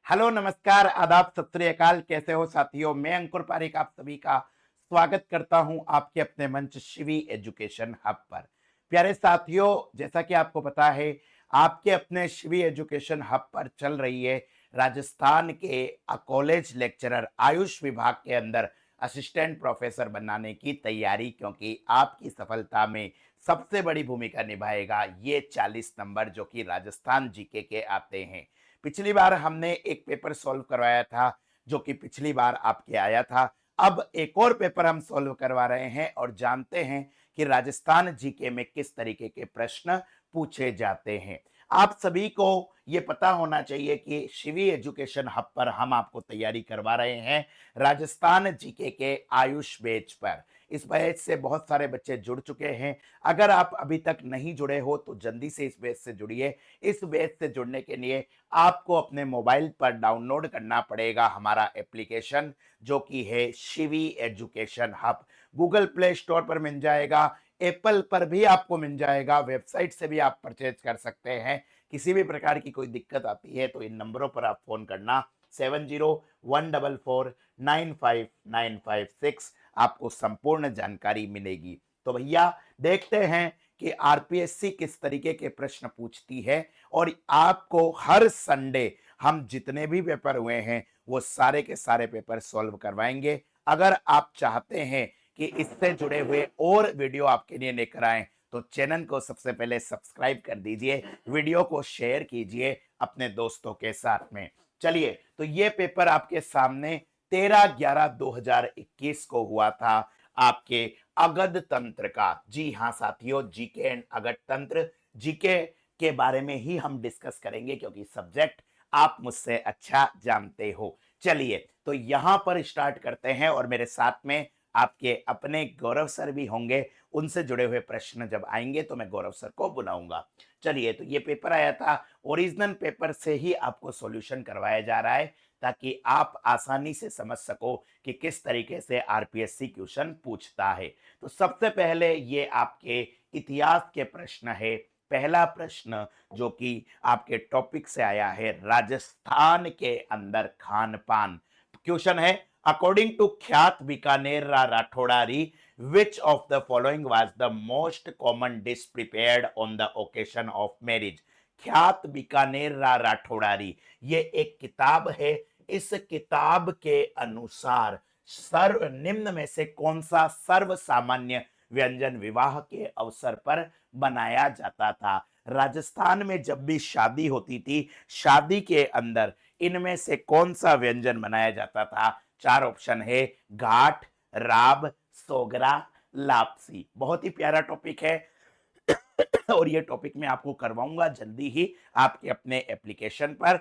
Hello, नमस्कार, आदाब, सत श्री अकाल। कैसे हो साथियों? मैं अंकुर पारिक आप सभी का स्वागत करता हूं आपके अपने मंच शिवी एजुकेशन हब पर। प्यारे साथियों, जैसा कि आपको पता है, आपके अपने शिवी एजुकेशन हब पर चल रही है राजस्थान के कॉलेज लेक्चरर आयुष विभाग के अंदर असिस्टेंट प्रोफेसर बनाने की तैयारी, क्योंकि आपकी सफलता में सबसे बड़ी भूमिका निभाएगा ये 40 नंबर जो कि राजस्थान जीके के आते हैं। पिछली बार हमने एक पेपर सॉल्व करवाया था जो कि पिछली बार आपके आया था। अब एक और पेपर हम सॉल्व करवा रहे हैं और जानते हैं कि राजस्थान जीके में किस तरीके के प्रश्न पूछे जाते हैं। आप सभी को ये पता होना चाहिए कि शिवी एजुकेशन हब पर हम आपको तैयारी करवा रहे हैं राजस्थान जीके के आयुष बैच पर। इस बैच से बहुत सारे बच्चे जुड़ चुके हैं। अगर आप अभी तक नहीं जुड़े हो तो जल्दी से इस बैच से जुड़िए। इस बैच से जुड़ने के लिए आपको अपने मोबाइल पर डाउनलोड करना पड़ेगा हमारा एप्लीकेशन, जो कि है Shivi education hub. Google play store पर मिल जाएगा, एप्पल पर भी आपको मिल जाएगा, वेबसाइट से भी आप परचेज कर सकते हैं। किसी भी प्रकार की कोई दिक्कत आती है तो इन नंबरों पर आप फोन करना, 7014495956। आपको संपूर्ण जानकारी मिलेगी। तो भैया, देखते हैं कि आरपीएससी किस तरीके के प्रश्न पूछती है। और आपको हर संडे हम जितने भी पेपर हुए हैं वो सारे के सारे पेपर सॉल्व करवाएंगे। अगर आप चाहते हैं कि इससे जुड़े हुए और वीडियो आपके लिए लेकर आए तो चैनल को सबसे पहले सब्सक्राइब कर दीजिए, वीडियो को शेयर कीजिए अपने दोस्तों के साथ में। चलिए, तो ये पेपर आपके सामने 13/11/2021 को हुआ था आपके अगध तंत्र का। जी हाँ साथियों, जीके एंड अगध तंत्र, जीके के बारे में ही हम डिस्कस करेंगे क्योंकि सब्जेक्ट आप मुझसे अच्छा जानते हो। चलिए, तो यहां पर स्टार्ट करते हैं और मेरे साथ में आपके अपने गौरव सर भी होंगे। उनसे जुड़े हुए प्रश्न जब आएंगे तो मैं गौरव सर को बुलाऊंगा। चलिए, तो ये पेपर आया था, ओरिजिनल पेपर से ही आपको सॉल्यूशन करवाया जा रहा है ताकि आप आसानी से समझ सको कि किस तरीके से आरपीएससी क्वेश्चन पूछता है। तो सबसे पहले ये आपके इतिहास के प्रश्न है। पहला प्रश्न जो कि आपके टॉपिक से आया है, राजस्थान के अंदर खान पान। क्वेश्चन है, अकॉर्डिंग टू ख्यात Bikaner राठौड़ारी, which of the following was the most common dish prepared on the occasion of marriage? ख्यात बीकानेर राठौड़ारी, ये एक किताब है। इस किताब के अनुसार सर्व निम्न में से कौन सा सर्व सामान्य व्यंजन विवाह के अवसर पर बनाया जाता था? राजस्थान में जब भी शादी होती थी, शादी के अंदर इनमें से कौन सा व्यंजन बनाया जाता था? चार ऑप्शन है, घाट, राब, सोगरा, लापसी। बहुत ही प्यारा टॉपिक है और ये टॉपिक मैं आपको करवाऊंगा जल्दी ही आपके अपने एप्लीकेशन पर।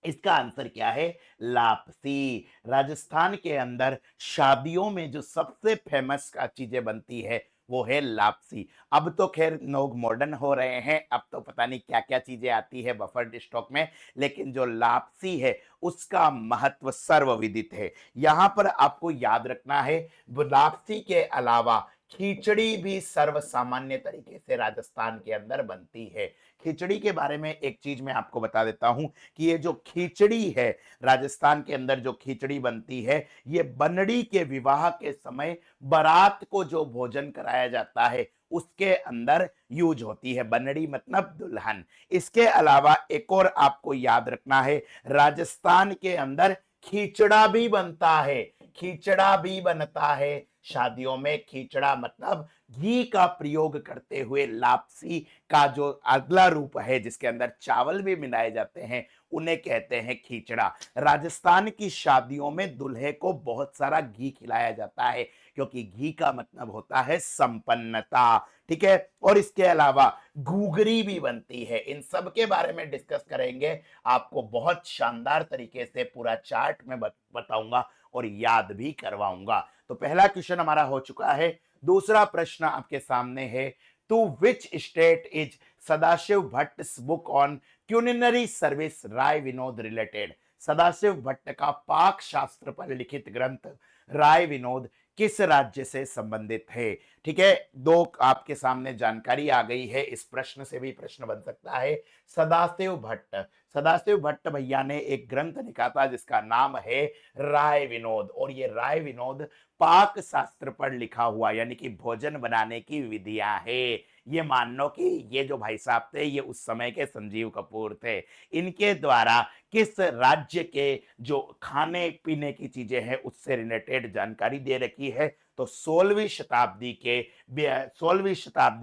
इसका आंसर क्या है? लापसी। राजस्थान के अंदर शादियों में जो सबसे फेमस का चीजें बनती है वो है लापसी। अब तो खैर लोग मॉडर्न हो रहे हैं, अब तो पता नहीं क्या क्या चीजें आती है बफर स्टॉक में, लेकिन जो लापसी है उसका महत्व सर्वविदित है। यहां पर आपको याद रखना है, लापसी के अलावा खिचड़ी भी सर्व सामान्य तरीके से राजस्थान के अंदर बनती है। खिचड़ी के बारे में एक चीज मैं आपको बता देता हूं कि ये जो खिचड़ी है, राजस्थान के अंदर जो खिचड़ी बनती है, ये बनड़ी के विवाह के समय बारात को जो भोजन कराया जाता है उसके अंदर यूज होती है। बनड़ी मतलब दुल्हन। इसके अलावा एक और आपको याद रखना है, राजस्थान के अंदर खिचड़ा भी बनता है। खिचड़ा भी बनता है शादियों में। खिचड़ा मतलब घी का प्रयोग करते हुए लापसी का जो अगला रूप है जिसके अंदर चावल भी मिलाए जाते हैं उन्हें कहते हैं खिचड़ा। राजस्थान की शादियों में दूल्हे को बहुत सारा घी खिलाया जाता है क्योंकि घी का मतलब होता है संपन्नता। ठीक है, और इसके अलावा घूगरी भी बनती है। इन सब के बारे में डिस्कस करेंगे, आपको बहुत शानदार तरीके से पूरा चार्ट में बताऊंगा और याद भी करवाऊंगा। तो पहला क्वेश्चन हमारा हो चुका है। दूसरा प्रश्न आपके सामने है, to which state is Sadashiv Bhatt book on culinary service Rai Vinod related? Sadashiv Bhatt का पाक शास्त्र पर लिखित ग्रंथ राय विनोद किस राज्य से संबंधित है। ठीक है, दो आपके सामने जानकारी आ गई है। इस प्रश्न से भी प्रश्न बन सकता है। सदाशिव भट्ट, सदाशिव भट्ट भैया ने एक ग्रंथ लिखा था जिसका नाम है राय विनोद, और ये राय विनोद पाक शास्त्र पर लिखा हुआ, यानी कि भोजन बनाने की विधियां है। ये मान लो कि ये जो भाई साहब थे ये उस समय के संजीव कपूर थे। इनके द्वारा किस राज्य के जो खाने पीने की चीजें हैं उससे रिलेटेड जानकारी दे रखी है। तो 16वीं शताब्दी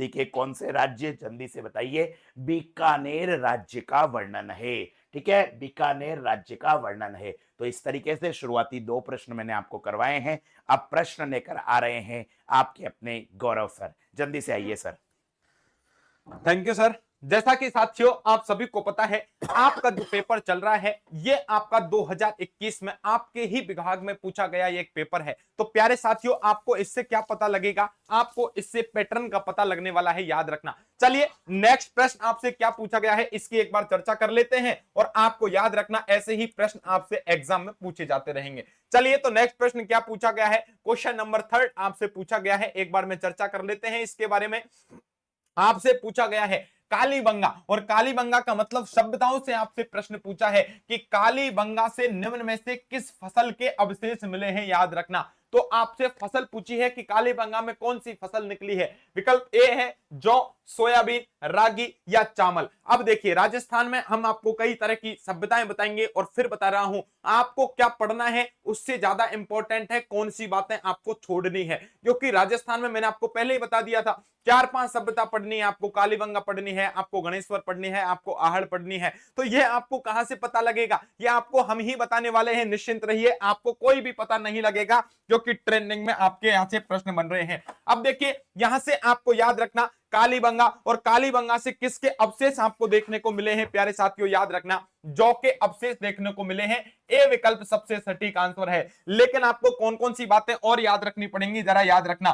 के कौन से राज्य, जल्दी से बताइए। बीकानेर राज्य का वर्णन है। ठीक है, बीकानेर राज्य का वर्णन है। तो इस तरीके से शुरुआती दो प्रश्न मैंने आपको करवाए हैं। अब प्रश्न लेकर आ रहे हैं आपके अपने गौरव सर, जल्दी से आइए सर। Thank you sir. जैसा कि साथियों आप सभी को पता है, आपका जो पेपर चल रहा है ये आपका 2021 में आपके ही विभाग में पूछा गया ये एक पेपर है। तो प्यारे साथियों, आपको इससे क्या पता लगेगा, आपको इससे पैटर्न का पता लगने वाला है, याद रखना। चलिए नेक्स्ट प्रश्न आपसे क्या पूछा गया है इसकी एक बार चर्चा कर लेते हैं, और आपको याद रखना ऐसे ही प्रश्न आपसे एग्जाम में पूछे जाते रहेंगे। चलिए तो नेक्स्ट प्रश्न क्या पूछा गया है, क्वेश्चन नंबर 3 आपसे पूछा गया है, एक बार में चर्चा कर लेते हैं इसके बारे में। आपसे पूछा गया है कालीबंगा, और कालीबंगा का मतलब शब्दताओं से आपसे प्रश्न पूछा है कि कालीबंगा से निम्न में से किस फसल के अवशेष मिले हैं, याद रखना। तो आपसे फसल पूछी है कि कालीबंगा में कौन सी फसल निकली है। विकल्प ए है जौ, सोयाबीन, रागी या चावल। अब देखिए राजस्थान में हम आपको कई तरह की सभ्यताएं बताएंगे, और फिर बता रहा हूं आपको क्या पढ़ना है उससे ज्यादा इंपॉर्टेंट है कौन सी बातें आपको छोड़नी है, क्योंकि राजस्थान में मैंने आपको पहले ही बता दिया था 4-5 सभ्यता पढ़नी है आपको, कालीबंगा पढ़नी है आपको, गणेश्वर पढ़नी है आपको, आहड़ पढ़नी है। तो ये आपको कहां से पता लगेगा, ये आपको हम ही बताने वाले हैं, निश्चिंत रहिए, आपको कोई भी पता नहीं लगेगा, क्योंकि ट्रेंडिंग में आपके यहां से प्रश्न बन रहे हैं। अब देखिए यहां से आपको याद रखना कालीबंगा, और कालीबंगा से किसके अवशेष आपको देखने को मिले हैं प्यारे साथियों, याद रखना जौ के अवशेष देखने को मिले हैं। ए विकल्प सबसे सटीक आंसर है। लेकिन आपको कौन कौन सी बातें और याद रखनी पड़ेंगी, जरा याद रखना।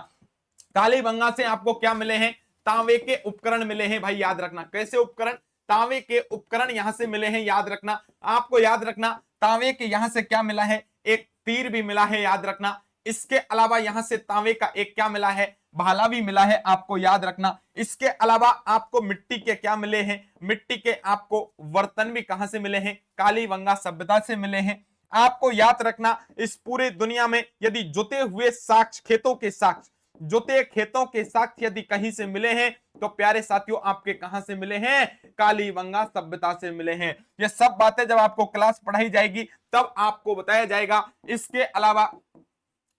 कालीबंगा से आपको क्या मिले हैं, तांबे के उपकरण मिले हैं भाई, याद रखना। कैसे उपकरण, तांबे के उपकरण यहां से मिले हैं, याद रखना। आपको याद रखना तांबे के यहां से क्या मिला है, एक तीर भी मिला है, याद रखना। इसके अलावा यहां से तांबे का एक क्या मिला है, भाला भी मिला है, आपको याद रखना। इसके अलावा आपको मिट्टी के क्या मिले हैं, मिट्टी के आपको बर्तन भी कहां से मिले हैं, कालीबंगा सभ्यता से मिले हैं। आपको याद रखना इस पूरे दुनिया में यदि जुते हुए साक्ष्य, खेतों के साक्ष्य, जुते खेतों के साक्ष्य यदि कहीं से मिले हैं तो प्यारे साथियों आपके कहां से मिले हैं, कालीबंगा सभ्यता से मिले हैं। ये सब बातें जब आपको क्लास पढ़ाई जाएगी तब आपको बताया जाएगा। इसके अलावा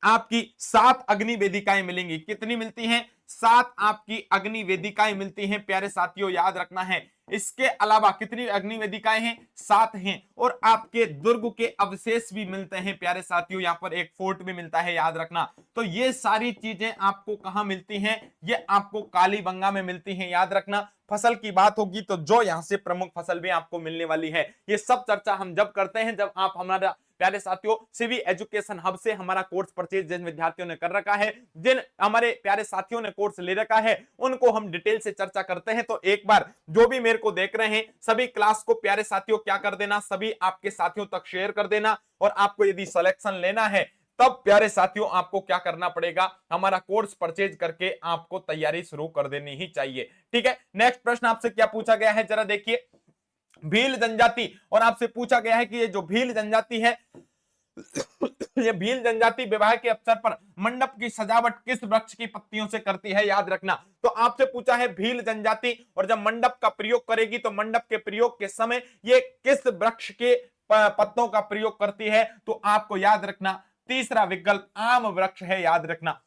आपकी 7 अग्नि वेदिकाएं मिलेंगी। कितनी मिलती हैं, 7 आपकी अग्नि वेदिकाएं मिलती हैं प्यारे साथियों, याद रखना है। इसके अलावा कितनी अग्नि वेदिकाएं हैं, 7 हैं। और आपके दुर्ग के अवशेष भी मिलते हैं प्यारे साथियों, यहाँ पर एक फोर्ट भी मिलता है, याद रखना। तो ये सारी चीजें आपको कहां मिलती हैं, ये आपको कालीबंगा में मिलती हैं, याद रखना। फसल की बात होगी तो जो यहां से प्रमुख फसल भी आपको मिलने वाली है, ये सब चर्चा हम जब करते हैं जब आप हमारा प्यारे साथियों सीवी एजुकेशन हब से हमारा कोर्स परचेज जिन विद्यार्थियों ने कर रखा है, जिन हमारे प्यारे साथियों ने कोर्स ले रखा है, उनको हम डिटेल से चर्चा करते हैं। तो एक बार जो भी मेरे को देख रहे हैं सभी क्लास को प्यारे साथियों क्या कर देना, सभी आपके साथियों तक शेयर कर देना। और आपको यदि सिलेक्शन लेना है तब प्यारे साथियों आपको क्या करना पड़ेगा, हमारा कोर्स परचेज करके आपको तैयारी शुरू कर देनी ही चाहिए। ठीक है, नेक्स्ट प्रश्न आपसे क्या पूछा गया है, जरा देखिए। भील जनजाति, और आपसे पूछा गया है कि ये जो भील जनजाति है ये भील जनजाति विवाह के अवसर पर मंडप की सजावट किस वृक्ष की पत्तियों से करती है, याद रखना। तो आपसे पूछा है भील जनजाति, और जब मंडप का प्रयोग करेगी तो मंडप के प्रयोग के समय ये किस वृक्ष के पत्तों का प्रयोग करती है, तो आपको याद रखना तीसरा विकल्प आम वृक्ष है, याद रखना।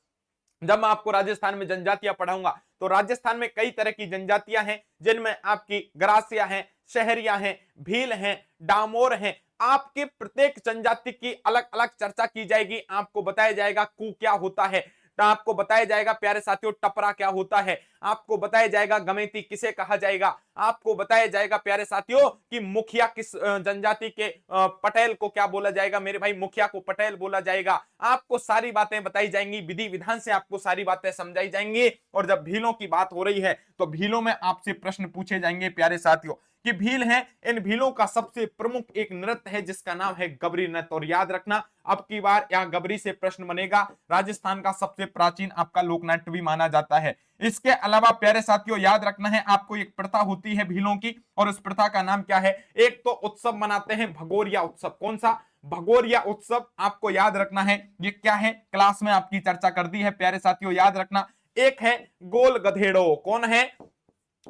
जब मैं आपको राजस्थान में जनजातियां पढ़ाऊंगा तो राजस्थान में कई तरह की जनजातियां हैं, जिनमें आपकी ग्रासिया हैं, शहरिया हैं, भील हैं, डामोर हैं। आपके प्रत्येक जनजाति की अलग अलग चर्चा की जाएगी, आपको बताया जाएगा कू क्या होता है, आपको बताया जाएगा प्यारे साथियों टपरा क्या होता है, आपको बताया जाएगा गमेती किसे कहा जाएगा, आपको बताया जाएगा प्यारे साथियों कि मुखिया किस जनजाति के पटेल को क्या बोला जाएगा, मेरे भाई मुखिया को पटेल बोला जाएगा। आपको सारी बातें बताई जाएंगी, विधि विधान से आपको सारी बातें समझाई जाएंगी। और जब भीलों की बात हो रही है तो भीलों में आपसे प्रश्न पूछे जाएंगे प्यारे साथियों कि भील है, इन भीलों का सबसे प्रमुख एक नृत्य है जिसका नाम है गबरी नृत्य। और याद रखना अब की बार यहाँ गबरी से प्रश्न बनेगा। राजस्थान का सबसे प्राचीन आपका लोकनाट्य भी माना जाता है। इसके अलावा प्यारे साथियों याद रखना है आपको, एक प्रथा होती है भीलों की, और उस प्रथा का नाम क्या है? एक तो उत्सव मनाते हैं भगोरिया उत्सव। कौन सा? भगोरिया उत्सव। आपको याद रखना है ये क्या है, क्लास में आपकी चर्चा कर दी है प्यारे साथियों, याद रखना। एक है गोल गधेड़ो। कौन है?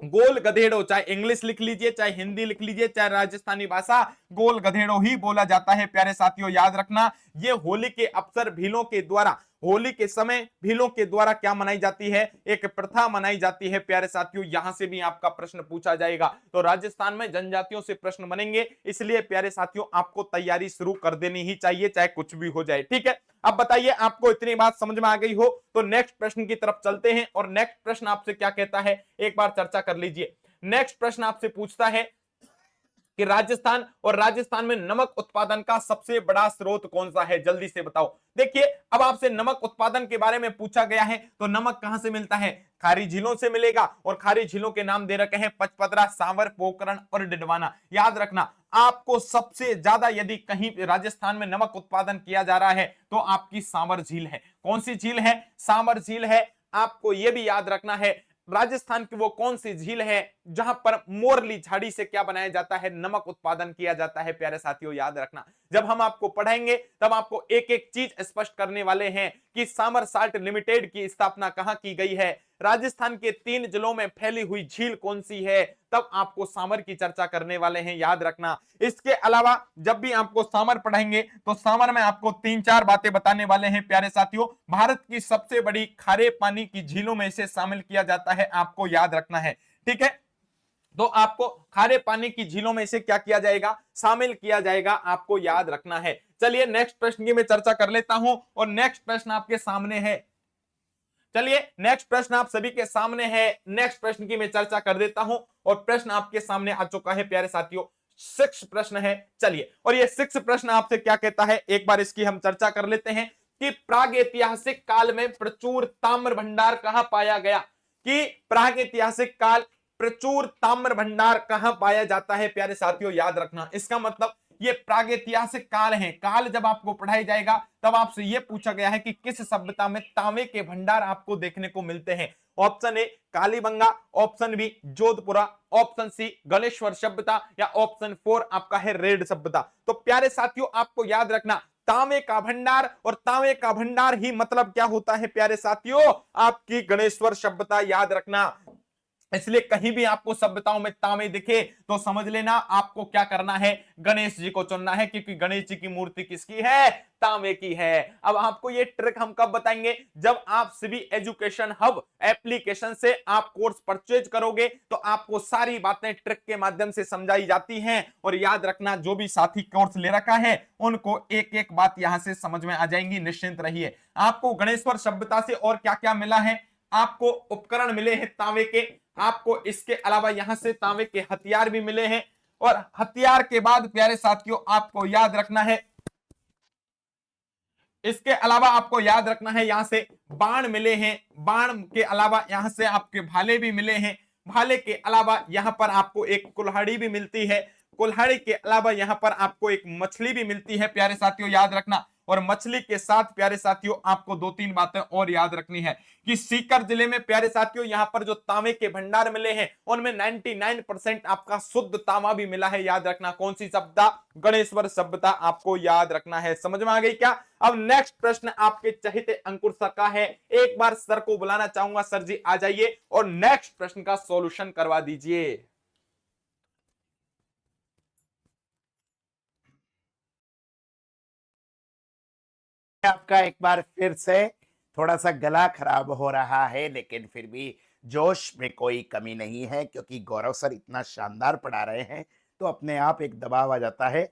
गोल गधेड़ो। चाहे इंग्लिश लिख लीजिए, चाहे हिंदी लिख लीजिए, चाहे राजस्थानी भाषा, गोल गधेड़ो ही बोला जाता है प्यारे साथियों, याद रखना। ये होली के अवसर भीलों के द्वारा, होली के समय भीलों के द्वारा क्या मनाई जाती है? एक प्रथा मनाई जाती है प्यारे साथियों। यहां से भी आपका प्रश्न पूछा जाएगा। तो राजस्थान में जनजातियों से प्रश्न बनेंगे, इसलिए प्यारे साथियों आपको तैयारी शुरू कर देनी ही चाहिए, चाहे कुछ भी हो जाए। ठीक है, अब बताइए आपको इतनी बात समझ में आ गई हो तो नेक्स्ट प्रश्न की तरफ चलते हैं। और नेक्स्ट प्रश्न आपसे क्या कहता है, एक बार चर्चा कर लीजिए। नेक्स्ट प्रश्न आपसे पूछता है कि राजस्थान, और राजस्थान में नमक उत्पादन का सबसे बड़ा स्रोत कौन सा है? जल्दी से बताओ। देखिए अब आपसे नमक उत्पादन के बारे में पूछा गया है, तो नमक कहां से मिलता है? खारी झीलों से मिलेगा। और खारी झीलों के नाम दे रखे हैं पचपदरा, सांवर, पोखरण और डिडवाना। याद रखना आपको सबसे ज्यादा यदि कहीं राजस्थान में नमक उत्पादन किया जा रहा है तो आपकी सांवर झील है। कौन सी झील है? सांवर झील है। आपको यह भी याद रखना है राजस्थान की वो कौन सी झील है जहां पर मोरली झाड़ी से क्या बनाया जाता है? नमक उत्पादन किया जाता है प्यारे साथियों, याद रखना। जब हम आपको पढ़ाएंगे तब आपको एक एक चीज स्पष्ट करने वाले हैं कि सामर साल्ट लिमिटेड की स्थापना कहां की गई है, राजस्थान के 3 जिलों में फैली हुई झील कौन सी है, तब आपको सामर की चर्चा करने वाले हैं, याद रखना। इसके अलावा जब भी आपको सामर पढ़ाएंगे तो सामर में आपको 3-4 बातें बताने वाले हैं प्यारे साथियों। भारत की सबसे बड़ी खारे पानी की झीलों में इसे शामिल किया जाता है, आपको याद रखना है। ठीक है, तो आपको खारे पानी की झीलों में इसे क्या किया जाएगा? शामिल किया जाएगा, आपको याद रखना है। चलिए नेक्स्ट प्रश्न की मैं चर्चा कर लेता हूं, और नेक्स्ट प्रश्न आपके सामने है। चलिए नेक्स्ट प्रश्न आप सभी के सामने है, नेक्स्ट प्रश्न की मैं चर्चा कर देता हूं, और प्रश्न आपके सामने आ चुका है प्यारे साथियों। 6 प्रश्न है। चलिए, और ये 6 प्रश्न आपसे क्या कहता है, एक बार इसकी हम चर्चा कर लेते हैं कि प्रागैतिहासिक काल में प्रचुर ताम्र भंडार कहां पाया गया? कि प्रागैतिहासिक काल प्रचुर ताम्र भंडार कहां पाया जाता है प्यारे साथियों, याद रखना। इसका मतलब ये प्रागैतिहासिक काल है। काल जब आपको पढ़ाई जाएगा तब आपसे यह पूछा गया है कि किस सभ्यता में तांबे के भंडार आपको देखने को मिलते हैं। Option A Kalibanga, option B Jodhpura, option C Ganeshwar सभ्यता, या ऑप्शन 4 आपका है रेड सभ्यता। तो प्यारे साथियों आपको याद रखना तांबे का भंडार, और तांबे का भंडार ही मतलब क्या होता है प्यारे साथियों? आपकी गणेश्वर सभ्यता, याद रखना। इसलिए कहीं भी आपको सभ्यताओं में तांबे दिखे तो समझ लेना आपको क्या करना है, गणेश जी को चुनना है, क्योंकि गणेश जी की मूर्ति किसकी है? तांबे की है। अब आपको ये ट्रिक हम कब बताएंगे? जब आप सिवी एजुकेशन हब एप्लीकेशन से आप कोर्स परचेज करोगे तो आपको सारी बातें ट्रिक के माध्यम से समझाई जाती हैं। और याद रखना जो भी साथी कोर्स ले रखा है उनको एक एक बात यहां से समझ में आ जाएंगी, निश्चिंत रहिए। आपको गणेश्वर सभ्यता से और क्या क्या मिला है? आपको उपकरण मिले हैं तांबे के, आपको इसके अलावा यहां से तांबे के हथियार भी मिले हैं, और हथियार के बाद प्यारे साथियों आपको याद रखना है, इसके अलावा आपको याद रखना है यहां से बाण मिले हैं। बाण के अलावा यहां से आपके भाले भी मिले हैं। भाले के अलावा यहां पर आपको एक कुल्हाड़ी भी मिलती है। कुल्हाड़ी के अलावा यहां पर आपको एक मछली भी मिलती है प्यारे साथियों, याद रखना। और मछली के साथ प्यारे साथियों आपको 2-3 बातें और याद रखनी है कि सीकर जिले में प्यारे साथियों यहां पर जो तांबे के भंडार मिले हैं उनमें 99% आपका शुद्ध तांबा भी मिला है, याद रखना। कौन सी सभ्यता? गणेश्वर सभ्यता, आपको याद रखना है। समझ में आ गई क्या? अब नेक्स्ट प्रश्न आपके चहेते अंकुर सर का है। एक बार सर को बुलाना चाहूंगा, सर जी आ जाइए और नेक्स्ट प्रश्न का सॉल्यूशन करवा दीजिए। आपका एक बार फिर से थोड़ा सा गला खराब हो रहा है, लेकिन फिर भी जोश में कोई कमी नहीं है, क्योंकि गौरव सर इतना शानदार पढ़ा रहे हैं तो अपने आप एक दबाव आ जाता है।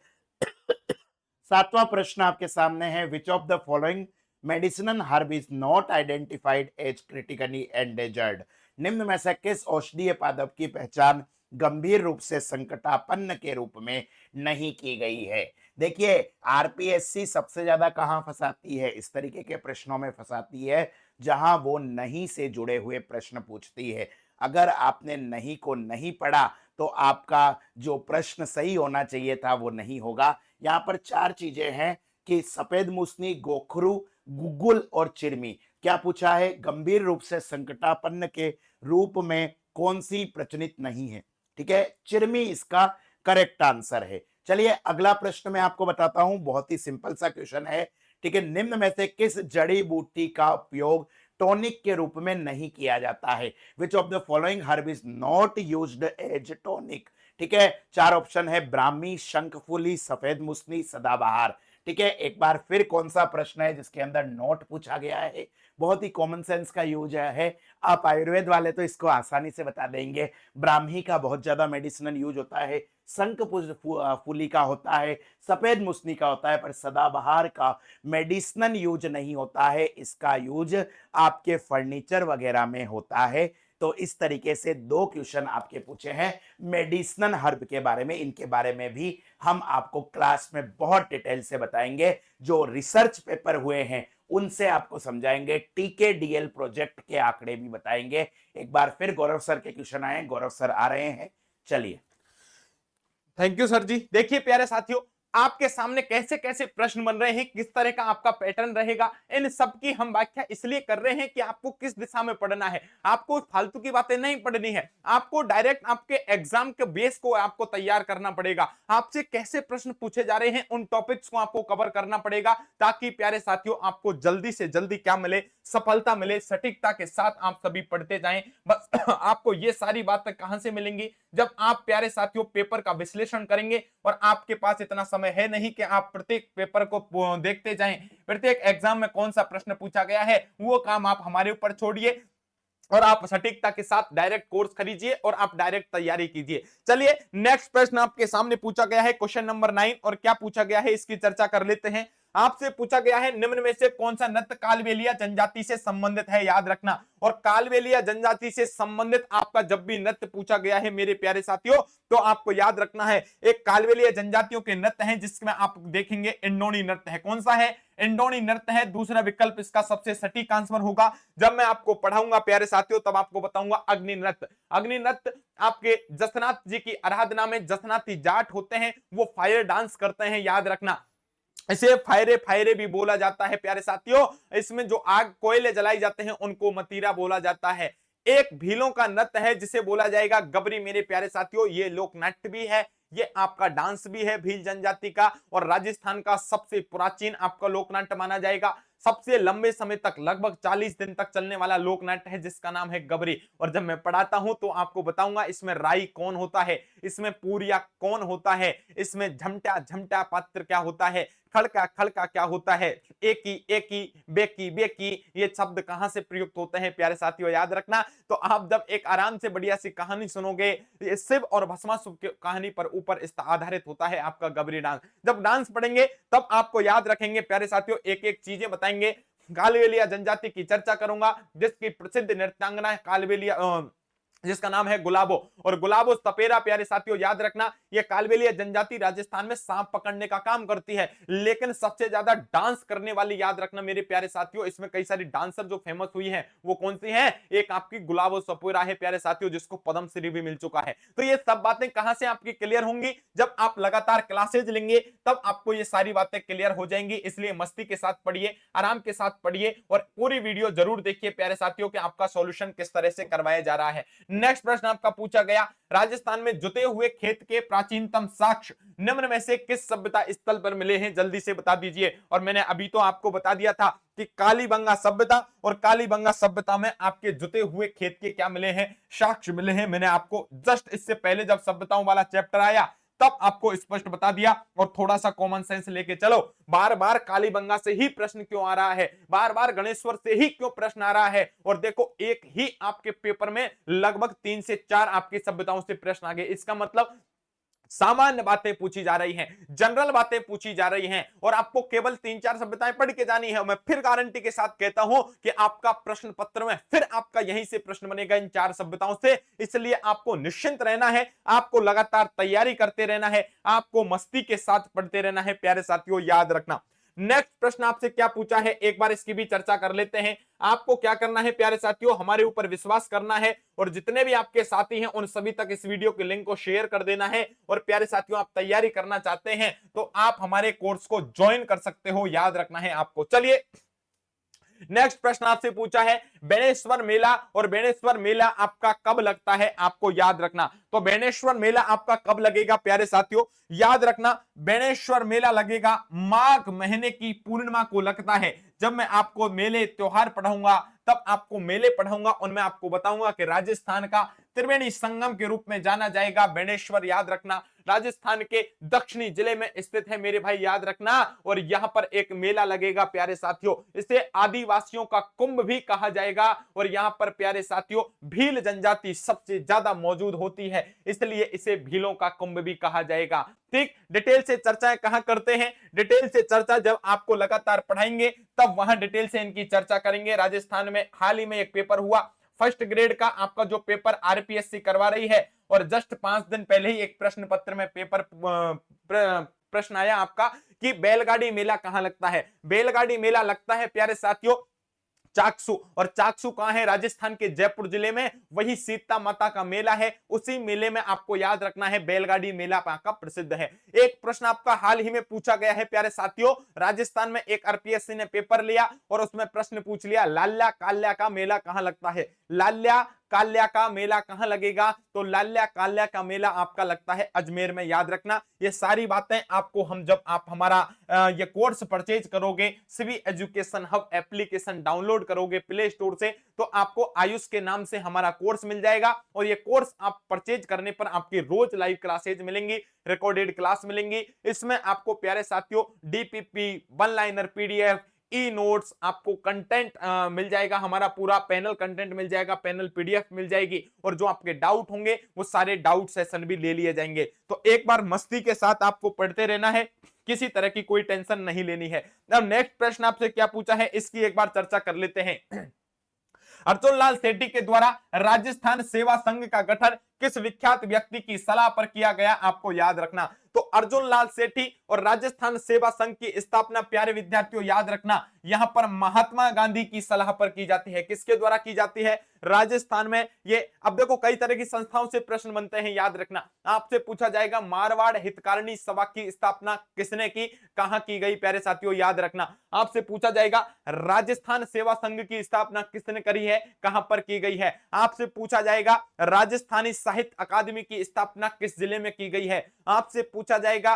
7वां प्रश्न आपके सामने है, which of the following medicinal herb is not identified as critically endangered? निम्न में से किस औषधीय पादप की पहचान गंभीर रूप से संकटापन्न के रूप में नहीं की गई है? देखिए आरपीएससी सबसे ज्यादा कहां फंसाती है? इस तरीके के प्रश्नों में फंसाती है जहां वो नहीं से जुड़े हुए प्रश्न पूछती है। अगर आपने नहीं को नहीं पढ़ा तो आपका जो प्रश्न सही होना चाहिए था वो नहीं होगा। यहाँ पर 4 चीजें हैं कि सफेद मूसनी, गोखरू, गुग्गुल और चिरमी। क्या पूछा है? गंभीर रूप से संकटापन्न के रूप में कौन सी प्रचलित नहीं है? ठीक है, चिरमी इसका करेक्ट आंसर है। चलिए अगला प्रश्न मैं आपको बताता हूं, बहुत ही सिंपल सा क्वेश्चन है। ठीक है, निम्न में से किस जड़ी बूटी का उपयोग टॉनिक के रूप में नहीं किया जाता है? Which of the following herb is not used as tonic? ठीक है, 4 ऑप्शन है, ब्राह्मी, शंखफूली, सफेद मुसनी, सदाबहार। ठीक है, एक बार फिर कौन सा प्रश्न है जिसके अंदर नोट पूछा गया है? बहुत ही कॉमन सेंस का यूज है। आप आयुर्वेद वाले तो इसको आसानी से बता देंगे। ब्राह्मी का बहुत ज्यादा मेडिसिनल यूज होता है, शंख फूली का होता है, सफेद मुसनी का होता है, पर सदाबहार का मेडिसिनल यूज नहीं होता है। इसका यूज आपके फर्नीचर वगैरह में होता है। तो इस तरीके से 2 क्वेश्चन आपके पूछे हैं मेडिसिनल हर्ब के बारे में। इनके बारे में भी हम आपको क्लास में बहुत डिटेल से बताएंगे। जो रिसर्च पेपर हुए हैं उनसे आपको समझाएंगे, टीकेडीएल प्रोजेक्ट के आंकड़े भी बताएंगे। एक बार फिर गौरव सर के क्वेश्चन आए, गौरव सर आ रहे हैं, चलिए। थैंक यू सर जी। देखिए प्यारे साथियों, आपके सामने कैसे कैसे प्रश्न बन रहे हैं, किस तरह का आपका पैटर्न रहेगा, इन सब की हम व्याख्या इसलिए कर रहे हैं कि आपको किस दिशा में पढ़ना है। आपको फालतू की बातें नहीं पढ़नी है, आपको डायरेक्ट आपके एग्जाम के बेस को आपको तैयार करना पड़ेगा। आपसे कैसे प्रश्न पूछे जा रहे हैं उन टॉपिक्स को आपको कवर करना पड़ेगा, ताकि प्यारे साथियों आपको जल्दी से जल्दी क्या मिले, सफलता मिले। सटीकता के साथ आप सभी पढ़ते जाएं। बस आपको ये सारी बातें कहां से मिलेंगी? जब आप प्यारे साथियों पेपर का विश्लेषण करेंगे। और आपके पास इतना समय है नहीं कि आप प्रत्येक पेपर को देखते जाएं, प्रत्येक एग्जाम में कौन सा प्रश्न पूछा गया है, वो काम आप हमारे ऊपर छोड़िए और आप सटीकता के साथ डायरेक्ट कोर्स खरीदिए और आप डायरेक्ट तैयारी कीजिए। चलिए नेक्स्ट प्रश्न आपके सामने पूछा गया है, क्वेश्चन नंबर 9। और क्या पूछा गया है इसकी चर्चा कर लेते हैं। आपसे पूछा गया है, निम्न में से कौन सा नृत्य कालबेलिया जनजाति से संबंधित है? याद रखना। और कालबेलिया जनजाति से संबंधित आपका जब भी नृत्य पूछा गया है मेरे प्यारे साथियों, तो आपको याद रखना है, एक कालबेलिया जनजातियों के नृत्य हैं जिसमें आप देखेंगे इंडोनी नृत्य है। कौन सा है? इंडोनी नृत्य है। दूसरा विकल्प इसका सबसे सटीक आंसर होगा। जब मैं आपको पढ़ाऊंगा प्यारे साथियों तब आपको बताऊंगा अग्नि नृत्य। अग्नि नृत्य आपके जसनाथ जी की आराधना में जसनाथी जाट होते हैं, वो फायर डांस करते हैं, याद रखना। इसे फायरे फायरे भी बोला जाता है प्यारे साथियों। इसमें जो आग कोयले जलाई जाते हैं उनको मतीरा बोला जाता है। एक भीलों का नृत्य है जिसे बोला जाएगा गबरी मेरे प्यारे साथियों। ये लोक नाट्य भी है, ये आपका डांस भी है भील जनजाति का, और राजस्थान का सबसे प्राचीन आपका लोक नाट्य माना जाएगा। सबसे लंबे समय तक लगभग 40 दिन तक चलने वाला लोक नाट्य है जिसका नाम है गबरी। और जब मैं पढ़ाता हूं तो आपको बताऊंगा इसमें राई कौन होता है, इसमें पूरिया कौन होता है, इसमें झमटा झमटा पात्र क्या होता है, खड़का खड़का क्या होता है, एकी बेकी बेकी ये शब्द कहां से प्रयुक्त होते हैं प्यारे साथियों, याद रखना। तो आप जब एक आराम से बढ़िया सी कहानी सुनोगे, ये शिव और भस्मासुर की कहानी पर ऊपर इस आधारित होता है आपका गबरी डांस। जब डांस पढ़ेंगे तब आपको याद रखेंगे प्यारे साथियों, एक एक चीजें बताएंगे। कालबेलिया जनजाति की चर्चा करूंगा जिसकी प्रसिद्ध नृत्यांगना है कालबेलिया, जिसका नाम है गुलाबो। और गुलाबो सपेरा प्यारे साथियों याद रखना, ये कालबेलिया जनजाति राजस्थान में सांप पकड़ने का काम करती है, लेकिन सबसे ज्यादा डांस करने वाली याद रखना मेरे प्यारे साथियों, इसमें कई सारी डांसर जो फेमस हुई हैं वो कौन सी हैं? एक आपकी गुलाबो सपेरा है प्यारे साथियों, जिसको पद्म श्री भी मिल चुका है। तो ये सब बातें कहां से आपकी क्लियर होंगी? जब आप लगातार क्लासेज लेंगे तब आपको ये सारी बातें क्लियर हो जाएंगी। इसलिए मस्ती के साथ पढ़िए, आराम के साथ पढ़िए और पूरी वीडियो जरूर देखिए प्यारे साथियों कि आपका सॉल्यूशन किस तरह से करवाया जा रहा है। नेक्स्ट प्रश्न आपका पूछा गया, राजस्थान में जुते हुए खेत के प्राचीनतम साक्ष्य निम्न में से किस सभ्यता स्थल पर मिले हैं? जल्दी से बता दीजिए। और मैंने अभी तो आपको बता दिया था कि कालीबंगा सभ्यता, और कालीबंगा सभ्यता में आपके जुते हुए खेत के क्या मिले हैं? साक्ष्य मिले हैं। मैंने आपको जस्ट इससे पहले जब सभ्यताओं वाला चैप्टर आया तब आपको स्पष्ट बता दिया। और थोड़ा सा कॉमन सेंस लेके चलो, बार बार कालीबंगा से ही प्रश्न क्यों आ रहा है, बार बार गणेश्वर से ही क्यों प्रश्न आ रहा है? और देखो एक ही आपके पेपर में लगभग 3 से 4 आपकी सभ्यताओं से प्रश्न आ गए। इसका मतलब सामान्य बातें पूछी जा रही हैं, जनरल बातें पूछी जा रही हैं, और आपको केवल 3-4 सभ्यताएं पढ़ के जानी है। मैं फिर गारंटी के साथ कहता हूं कि आपका प्रश्न पत्र में फिर आपका यहीं से प्रश्न बनेगा इन 4 सभ्यताओं से। इसलिए आपको निश्चिंत रहना है, आपको लगातार तैयारी करते रहना है, आपको मस्ती के साथ पढ़ते रहना है प्यारे साथियों, याद रखना। नेक्स्ट प्रश्न आपसे क्या पूछा है, एक बार इसकी भी चर्चा कर लेते हैं। आपको क्या करना है प्यारे साथियों, हमारे ऊपर विश्वास करना है और जितने भी आपके साथी हैं उन सभी तक इस वीडियो के लिंक को शेयर कर देना है। और प्यारे साथियों, आप तैयारी करना चाहते हैं तो आप हमारे कोर्स को ज्वाइन कर सकते हो, याद रखना है आपको। चलिए नेक्स्ट प्रश्न आपसे पूछा है, बेणेश्वर मेला, और बेणेश्वर मेला आपका कब लगता है, आपको याद रखना। तो बेणेश्वर मेला आपका कब लगेगा प्यारे साथियों, याद रखना, बेणेश्वर मेला लगेगा माघ महीने की पूर्णिमा को लगता है। जब मैं आपको मेले त्योहार पढ़ाऊंगा तब आपको मेले पढ़ाऊंगा, उनमें आपको बताऊंगा कि राजस्थान का त्रिवेणी संगम के रूप में जाना जाएगा बेणेश्वर, याद रखना, राजस्थान के दक्षिणी जिले में स्थित है मेरे भाई, याद रखना। और यहां पर एक मेला लगेगा प्यारे साथियों, इसे आदिवासियों का कुंभ भी कहा जाएगा। और यहां पर प्यारे साथियों भील जनजाति सबसे ज्यादा मौजूद होती है, इसलिए इसे भीलों का कुंभ भी कहा जाएगा। ठीक, डिटेल से चर्चाएं कहां करते हैं, डिटेल से चर्चा जब आपको लगातार पढ़ाएंगे तब वहां डिटेल से इनकी चर्चा करेंगे। राजस्थान में हाल ही में एक पेपर हुआ फर्स्ट ग्रेड का, आपका जो पेपर आरपीएससी करवा रही है, और जस्ट 5 दिन पहले ही एक प्रश्न पत्र में पेपर प्रश्न आया आपका कि बैलगाड़ी मेला कहां लगता है। बैलगाड़ी मेला लगता है प्यारे साथियों चाकसू, और चाकसू कहां है, राजस्थान के जयपुर जिले में, वही सीता माता का मेला है, उसी मेले में आपको याद रखना है बैलगाड़ी मेला का प्रसिद्ध है। एक प्रश्न आपका हाल ही में पूछा गया है प्यारे साथियों, राजस्थान में एक आरपीएससी ने पेपर लिया और उसमें प्रश्न पूछ लिया, लाल्या काल्या का मेला कहां लगता है। लाल्या काल्या का मेला कहां लगेगा, तो लाल्या काल्या का मेला आपका लगता है अजमेर में, याद रखना। ये सारी बातें आपको हम जब आप हमारा ये कोर्स परचेज करोगे, सिवी एजुकेशन हब एप्लीकेशन डाउनलोड करोगे प्ले स्टोर से, तो आपको आयुष के नाम से हमारा कोर्स मिल जाएगा। और ये कोर्स आप परचेज करने पर आपकी रोज लाइव क्लासेज मिलेंगी, रिकॉर्डेड क्लास मिलेंगी। इसमें आपको प्यारे साथियों DPP, one liner PDF, e notes, आपको कंटेंट मिल जाएगा, हमारा पूरा पैनल कंटेंट मिल जाएगा, पैनल पीडीएफ मिल जाएगी, और जो आपके डाउट होंगे वो सारे डाउट सेशन भी ले लिए जाएंगे। तो एक बार मस्ती के साथ आपको पढ़ते रहना है, किसी तरह की कोई टेंशन नहीं लेनी है। अब नेक्स्ट प्रश्न आपसे क्या पूछा है, इसकी एक बार चर्चा कर लेते हैं। अर्जुन लाल सेठी के द्वारा राजस्थान सेवा संघ का गठन किस विख्यात व्यक्ति की सलाह पर किया गया, आपको याद रखना। तो अर्जुन लाल सेठी और राजस्थान सेवा संघ की स्थापना प्यारे विद्यार्थियों याद रखना, यहां पर महात्मा गांधी की सलाह पर की जाती है। किसके द्वारा की जाती है, राजस्थान में। ये अब देखो कई तरह की संस्थाओं से प्रश्न बनते हैं, याद रखना। आपसे पूछा जाएगा मारवाड़ हितकारिणी सभा की स्थापना किसने की, कहां की गई प्यारे साथियों, याद रखना। आपसे पूछा जाएगा राजस्थान सेवा संघ की स्थापना किसने करी है, कहां पर की गई है। आपसे पूछा जाएगा राजस्थानी साहित्य अकादमी की स्थापना किस जिले में की गई है। आपसे पूछा जाएगा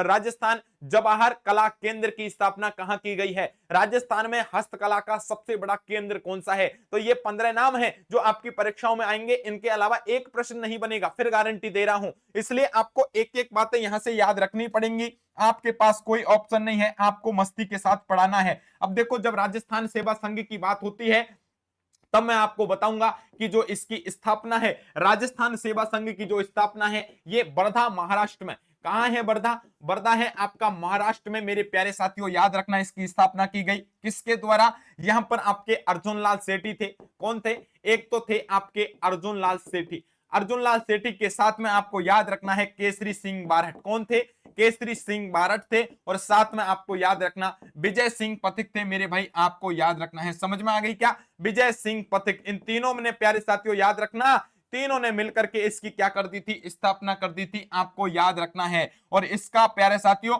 राजस्थान जवाहर कला केंद्र की स्थापना कहां की गई है। राजस्थान में हस्तकला का सबसे बड़ा केंद्र कौन सा है। तो ये 15 नाम हैं जो आपकी परीक्षाओं में आएंगे, इनके अलावा एक प्रश्न नहीं बनेगा, फिर गारंटी दे रहा हूं। इसलिए आपको एक एक बातें यहां से याद रखनी पड़ेंगी, आपके पास कोई ऑप्शन नहीं है, आपको मस्ती के साथ पढ़ाना है। अब देखो जब राजस्थान सेवा संघ की बात होती है तब मैं आपको बताऊंगा कि जो इसकी स्थापना है, राजस्थान सेवा संघ की जो स्थापना है, ये वर्धा महाराष्ट्र में। कहां है वर्धा, वर्धा है आपका महाराष्ट्र में मेरे प्यारे साथियों, याद रखना। इसकी स्थापना की गई किसके द्वारा, यहां पर आपके अर्जुन लाल सेठी थे। कौन थे, एक तो थे आपके अर्जुन लाल सेठी। अर्जुन लाल सेठी के साथ में आपको याद रखना है केसरी सिंह बारहट। कौन थे, केसरी सिंह बारहट थे। और साथ में आपको याद रखना विजय सिंह पथिक थे मेरे भाई, आपको याद रखना है। समझ में आ गई क्या, विजय सिंह पथिक। इन तीनों ने प्यारे साथियों याद रखना, तीनों ने मिलकर के इसकी क्या कर दी थी, स्थापना कर दी थी, आपको याद रखना है। और इसका प्यारे साथियों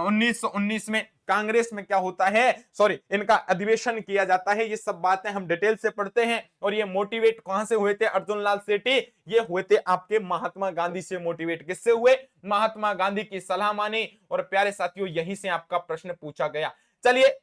1919 में कांग्रेस में क्या होता है, सॉरी, इनका अधिवेशन किया जाता है। ये सब बातें हम डिटेल से पढ़ते हैं। और ये मोटिवेट कहां से हुए थे अर्जुन लाल सेठी, ये हुए थे आपके महात्मा गांधी से मोटिवेट। किससे हुए, महात्मा गांधी की सलाह मानी। और प्यारे साथियों यहीं से आपका प्रश्न पूछा गया। चलिए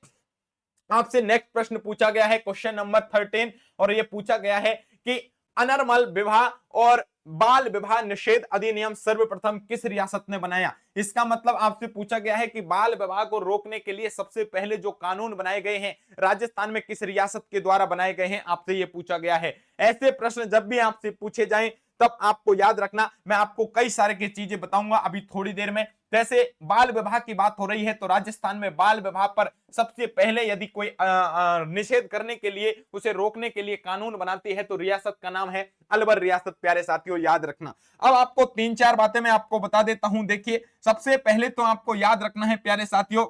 आपसे नेक्स्ट प्रश्न पूछा गया है, क्वेश्चन नंबर 13, और ये पूछा गया है कि अनर्मल विवाह और बाल विवाह निषेध अधिनियम सर्वप्रथम किस रियासत ने बनाया। इसका मतलब आपसे पूछा गया है कि बाल विवाह को रोकने के लिए सबसे पहले जो कानून बनाए गए हैं राजस्थान में किस रियासत के द्वारा बनाए गए हैं, आपसे यह पूछा गया है। ऐसे प्रश्न जब भी आपसे पूछे जाएं तब आपको याद रखना मैं आपको कई सारे की चीजें बताऊंगा अभी थोड़ी देर में। जैसे बाल विवाह की बात हो रही है तो राजस्थान में बाल विवाह पर सबसे पहले यदि कोई निषेध करने के लिए, उसे रोकने के लिए कानून बनाती है तो रियासत का नाम है अलवर रियासत। प्यारे साथियों याद रखना। अब आपको 3-4 बातें मैं आपको बता देता हूं। देखिए सबसे पहले तो आपको याद रखना है प्यारे साथियों,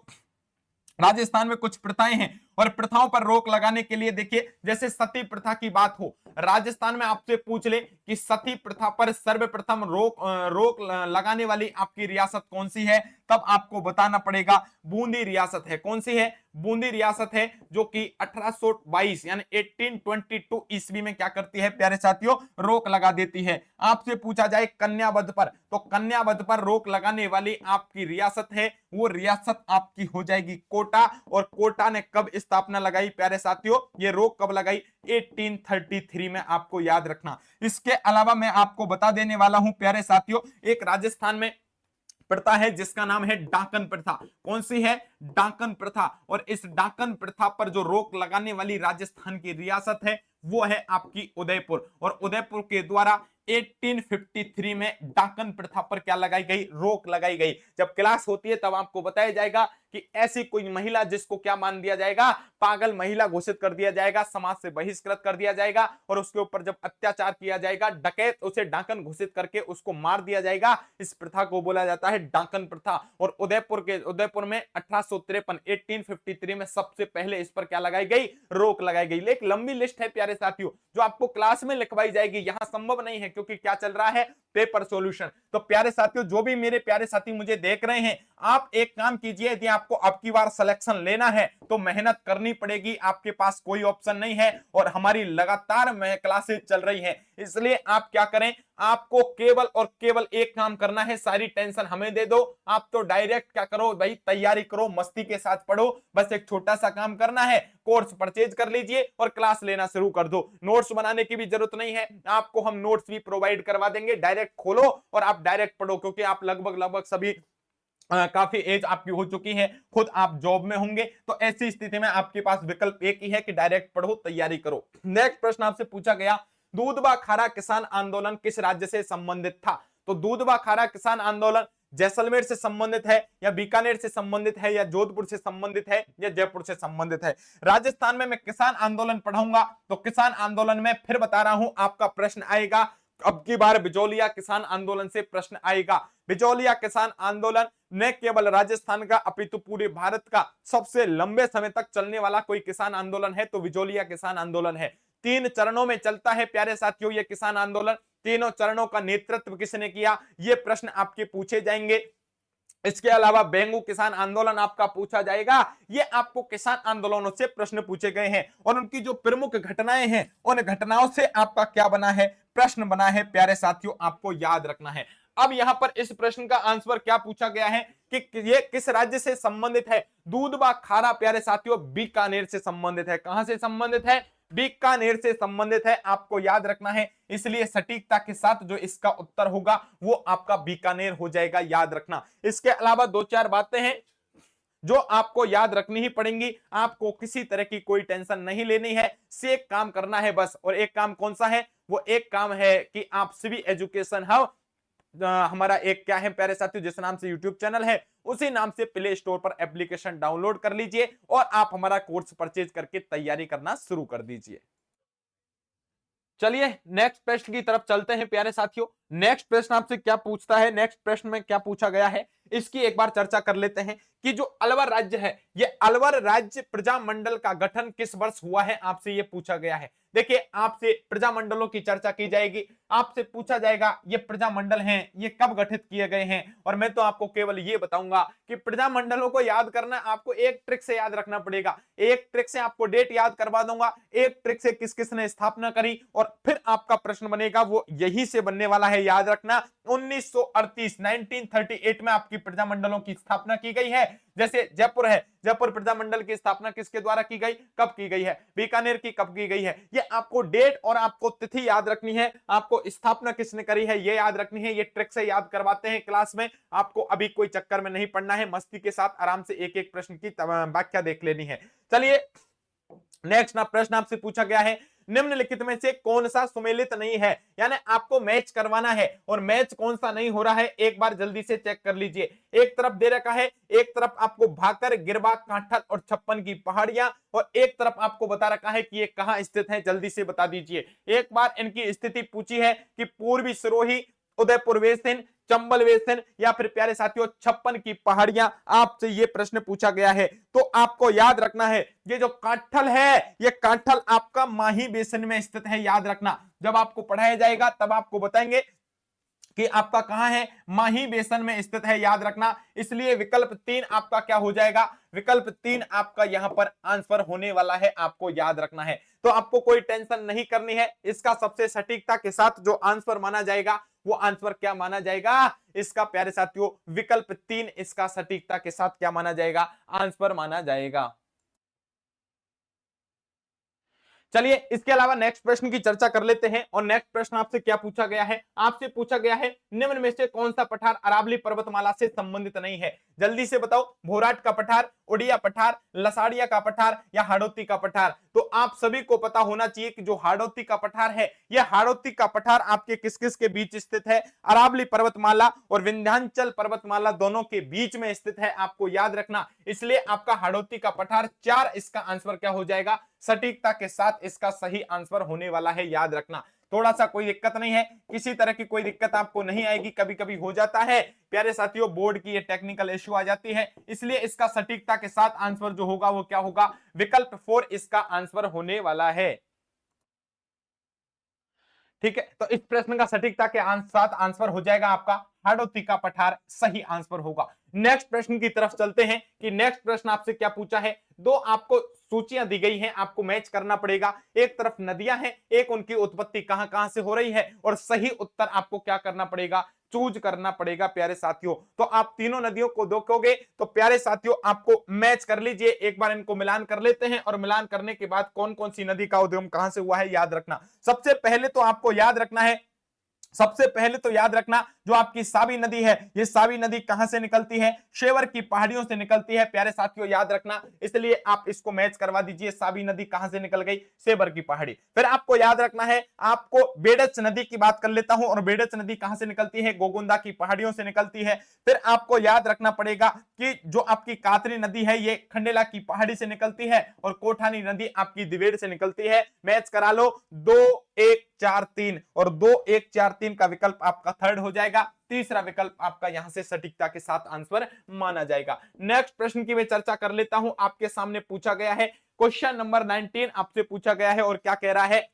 राजस्थान में कुछ प्रथाएं हैं और प्रथाओं पर रोक लगाने के लिए देखिए जैसे सती प्रथा की बात हो, राजस्थान में आपसे पूछ ले कि सती प्रथा पर सर्वप्रथम रोक लगाने वाली आपकी रियासत कौन सी है, तब आपको बताना पड़ेगा बूंदी रियासत है। कौन सी है? बूंदी रियासत है, जो कि 1822 यानी 1822 ईस्वी में क्या करती है प्यारे साथियों, रोक लगा देती है। आपसे पूछा जाए कन्यावध पर, तो कन्यावध पर रोक लगाने वाली आपकी रियासत है, वो रियासत आपकी हो जाएगी कोटा। और कोटा ने कब स्थापना लगाई प्यारे साथियों, ये रोक कब लगाई? 1833 में, आपको याद रखना। इसके अलावा मैं आपको बता देने वाला हूं प्यारे साथियों, एक राजस्थान में प्रथा है जिसका नाम है डाकन प्रथा। कौन सी है? डाकन प्रथा। और इस डाकन प्रथा पर जो रोक लगाने वाली राजस्थान की रियासत है वो है आपकी उदयपुर। और उदयपुर के द्वारा 1853 में डाकन प्रथा पर क्या लगाई गई? रोक लगाई गई। जब क्लास होती है तब आपको बताया जाएगा कि ऐसी कोई महिला जिसको क्या मान दिया जाएगा? पागल महिला घोषित कर दिया जाएगा, समाज से बहिष्कृत कर दिया जाएगा, और उसके ऊपर जब अत्याचार किया जाएगा, डकैत, उसे डाकन घोषित करके उसको मार दिया जाएगा। इस प्रथा को बोला जाता है डाकन प्रथा। और उदयपुर में 1853 में सबसे पहले इस पर क्या लगाई गई? रोक लगाई गई। एक लंबी लिस्ट है प्यारे साथियों जो आपको क्लास में लिखवाई जाएगी, यहां संभव नहीं है क्योंकि क्या चल रहा है? Paper solution. तो प्यारे साथियों, जो भी मेरे प्यारे साथी मुझे देख रहे हैं, आप एक काम कीजिए, यदि आपको अब की बार सिलेक्शन लेना है तो मेहनत करनी पड़ेगी, आपके पास कोई ऑप्शन नहीं है। और हमारी लगातार क्लासेस चल रही है, इसलिए आप क्या करें, आपको केवल और केवल एक काम करना है, सारी टेंशन हमें दे दो। आप तो डायरेक्ट क्या करो भाई, तैयारी करो, मस्ती के साथ पढ़ो। बस एक छोटा सा काम करना है, कोर्स परचेज कर लीजिए और क्लास लेना शुरू कर दो। नोट्स बनाने की भी जरूरत नहीं है, आपको हम नोट्स भी प्रोवाइड करवा देंगे। डायरेक्ट खोलो और आप डायरेक्ट पढ़ो, क्योंकि आप लगभग सभी काफी एज आपकी हो चुकी है, खुद आप जॉब में होंगे, तो ऐसी स्थिति में आपके पास विकल्प एक ही है कि डायरेक्ट पढ़ो, तैयारी करो। नेक्स्ट प्रश्न आपसे पूछा गया, दूधवा खारा किसान आंदोलन किस राज्य से संबंधित था? तो दूधवा खारा किसान आंदोलन जैसलमेर से संबंधित है, या बीकानेर से संबंधित है, या जोधपुर से संबंधित है, या जयपुर से संबंधित है? राजस्थान में मैं किसान आंदोलन पढ़ाऊंगा, तो किसान आंदोलन में फिर बता रहा हूं आपका प्रश्न आएगा, अब की बार बिजौलिया किसान आंदोलन से प्रश्न आएगा। बिजौलिया किसान आंदोलन न केवल राजस्थान का अपितु पूरे भारत का सबसे लंबे समय तक चलने वाला कोई किसान आंदोलन है, तो बिजौलिया किसान आंदोलन है। 3 चरणों में चलता है प्यारे साथियों ये किसान आंदोलन। तीनों चरणों का नेतृत्व किसने किया, ये प्रश्न आपके पूछे जाएंगे। इसके अलावा बेंगू किसान आंदोलन आपका पूछा जाएगा। ये आपको किसान आंदोलनों से प्रश्न पूछे गए हैं और उनकी जो प्रमुख घटनाएं हैं, उन घटनाओं से आपका क्या बना है, प्रश्न बना है प्यारे साथियों, आपको याद रखना है। अब यहां पर इस प्रश्न का आंसर क्या पूछा गया है कि ये किस राज्य से संबंधित है? दूधवा खारा प्यारे साथियों बीकानेर से संबंधित है। कहां से संबंधित है? बीकानेर से संबंधित है, आपको याद रखना है। इसलिए सटीकता के साथ जो इसका उत्तर होगा वो आपका बीकानेर हो जाएगा, याद रखना। इसके अलावा 2-4 बातें हैं जो आपको याद रखनी ही पड़ेंगी। आपको किसी तरह की कोई टेंशन नहीं लेनी है, से एक काम करना है बस। और एक काम कौन सा है? वो एक काम है कि आप सिवी एजुकेशन हब, हमारा एक क्या है प्यारे साथियों, जिस नाम से यूट्यूब चैनल है उसी नाम से प्ले स्टोर पर एप्लीकेशन डाउनलोड कर लीजिए और आप हमारा कोर्स परचेज करके तैयारी करना शुरू कर दीजिए। चलिए नेक्स्ट प्रश्न की तरफ चलते हैं प्यारे साथियों। नेक्स्ट प्रश्न आपसे क्या पूछता है, नेक्स्ट प्रश्न में क्या पूछा गया है, इसकी एक बार चर्चा कर लेते हैं कि जो अलवर राज्य है, ये अलवर राज्य प्रजामंडल का गठन किस वर्ष हुआ है, आपसे ये पूछा गया है। देखिए आपसे प्रजामंडलों की चर्चा की जाएगी, आपसे पूछा जाएगा ये प्रजामंडल हैं, ये कब गठित किए गए हैं। और मैं तो आपको केवल ये बताऊंगा कि प्रजामंडलों को याद करना आपको एक ट्रिक से याद रखना पड़ेगा। एक ट्रिक से आपको डेट याद करवा दूंगा, एक ट्रिक से किस किसने स्थापना करी, और फिर आपका प्रश्न बनेगा वो यही से बनने वाला है, याद रखना। 1938 में आपकी प्रजामंडलों की स्थापना की गई है। जैसे जयपुर है, जयपुर प्रजामंडल की स्थापना किसके द्वारा की गई, कब की गई है? बीकानेर की कब की गई है? ये आपको डेट और आपको तिथि याद रखनी है। आपको स्थापना किसने करी है ये याद रखनी है। ये ट्रिक से याद करवाते हैं क्लास में, आपको अभी कोई चक्कर में नहीं पड़ना है, मस्ती के साथ आराम से एक एक प्रश्न की व्याख्या देख लेनी है। चलिए नेक्स्ट प्रश्न आपसे पूछा गया है, निम्नलिखित में से कौन सा सुमेलित नहीं है, यानी आपको मैच करवाना है और मैच कौन सा नहीं हो रहा है एक बार जल्दी से चेक कर लीजिए। एक तरफ दे रखा है, एक तरफ आपको भाकर, गिरवा, कांठल और छप्पन की पहाड़ियां, और एक तरफ आपको बता रखा है कि ये कहां स्थित है, जल्दी से बता दीजिए। एक बार इनकी स्थिति पूछी है कि पूर्वी सिरोही, उदयपुर वेसिन, चंबल वेसिन या फिर प्यारे साथियों छप्पन की पहाड़ियां, आपसे ये प्रश्न पूछा गया है। तो आपको याद रखना है ये जो कांठल है, ये कांठल आपका माही बेसिन में स्थित है, याद रखना। जब आपको पढ़ाया जाएगा तब आपको बताएंगे कि आपका कहां है, माही बेसन में स्थित है, याद रखना। इसलिए विकल्प 3 आपका क्या हो जाएगा, विकल्प 3 आपका यहां पर आंसर होने वाला है, आपको याद रखना है। तो आपको कोई टेंशन नहीं करनी है, इसका सबसे सटीकता के साथ जो आंसर माना जाएगा वो आंसर क्या माना जाएगा, इसका प्यारे साथियों विकल्प 3 इसका सटीकता के साथ क्या माना जाएगा, आंसर माना जाएगा। चलिए इसके अलावा नेक्स्ट प्रश्न की चर्चा कर लेते हैं। और नेक्स्ट प्रश्न आपसे क्या पूछा गया है, आपसे पूछा गया है निम्न में से कौन सा पठार अरावली पर्वतमाला से संबंधित नहीं है, जल्दी से बताओ। भोराट का पठार, उड़िया पठार, लसाड़िया का पठार या हाड़ौती का पठार। तो आप सभी को पता होना चाहिए कि जो हाड़ौती का पठार है, यह हाड़ौती का पठार आपके किस किस के बीच स्थित है, अरावली पर्वतमाला और विंध्याचल पर्वतमाला दोनों के बीच में स्थित है, आपको याद रखना। इसलिए आपका हाड़ौती का पठार 4 इसका आंसर क्या हो जाएगा, सटीकता के साथ इसका सही आंसर होने वाला है, याद रखना। थोड़ा सा कोई दिक्कत नहीं है, किसी तरह की कोई दिक्कत आपको नहीं आएगी, कभी कभी हो जाता है प्यारे साथियों, बोर्ड की ये टेक्निकल इश्यू आ जाती है। इसलिए इसका सटीकता के साथ आंसर जो होगा वो क्या होगा, विकल्प 4 इसका आंसर होने वाला है। ठीक है, तो इस प्रश्न का सटीकता के साथ आंसर हो जाएगा आपका हाड़ौती का पठार, सही आंसर होगा। नेक्स्ट प्रश्न की तरफ चलते हैं कि नेक्स्ट प्रश्न आपसे क्या पूछा है। दो आपको सूचियां दी गई हैं, आपको मैच करना पड़ेगा। एक तरफ नदियां हैं, एक उनकी उत्पत्ति कहां कहां से हो रही है, और सही उत्तर आपको क्या करना पड़ेगा, चूज करना पड़ेगा प्यारे साथियों। तो आप तीनों नदियों को देखोगे तो प्यारे साथियों आपको मैच कर लीजिए, एक बार इनको मिलान कर लेते हैं, और मिलान करने के बाद कौन कौन सी नदी का उद्गम कहां से हुआ है याद रखना। सबसे पहले तो आपको याद रखना है, सबसे पहले तो याद रखना जो आपकी सावी नदी है, ये सावी नदी कहां से निकलती है, शेवर की पहाड़ियों से निकलती है प्यारे साथियों, याद रखना। इसलिए आप इसको मैच करवा दीजिए, सावी नदी कहां से निकल गई, शेवर की पहाड़ी। फिर आपको याद रखना है, आपको बेडच नदी की बात कर लेता हूं, और बेडच नदी कहां से निकलती है, गोगुंदा की पहाड़ियों से निकलती है। फिर आपको याद रखना पड़ेगा कि जो आपकी कातरी नदी है ये खंडेला की पहाड़ी से निकलती है, और कोठानी नदी आपकी दिवेड़ से निकलती है। मैच करा लो, 2 1 4 3, और 2 1 4 3 का विकल्प आपका थर्ड हो जाएगा। तीसरा विकल्प आपका यहां से सटीकता के साथ आंसर माना जाएगा। नेक्स्ट प्रश्न की मैं चर्चा कर लेता हूं, आपके सामने पूछा गया है क्वेश्चन नंबर 19 आपसे पूछा गया है, और क्या कह रहा है,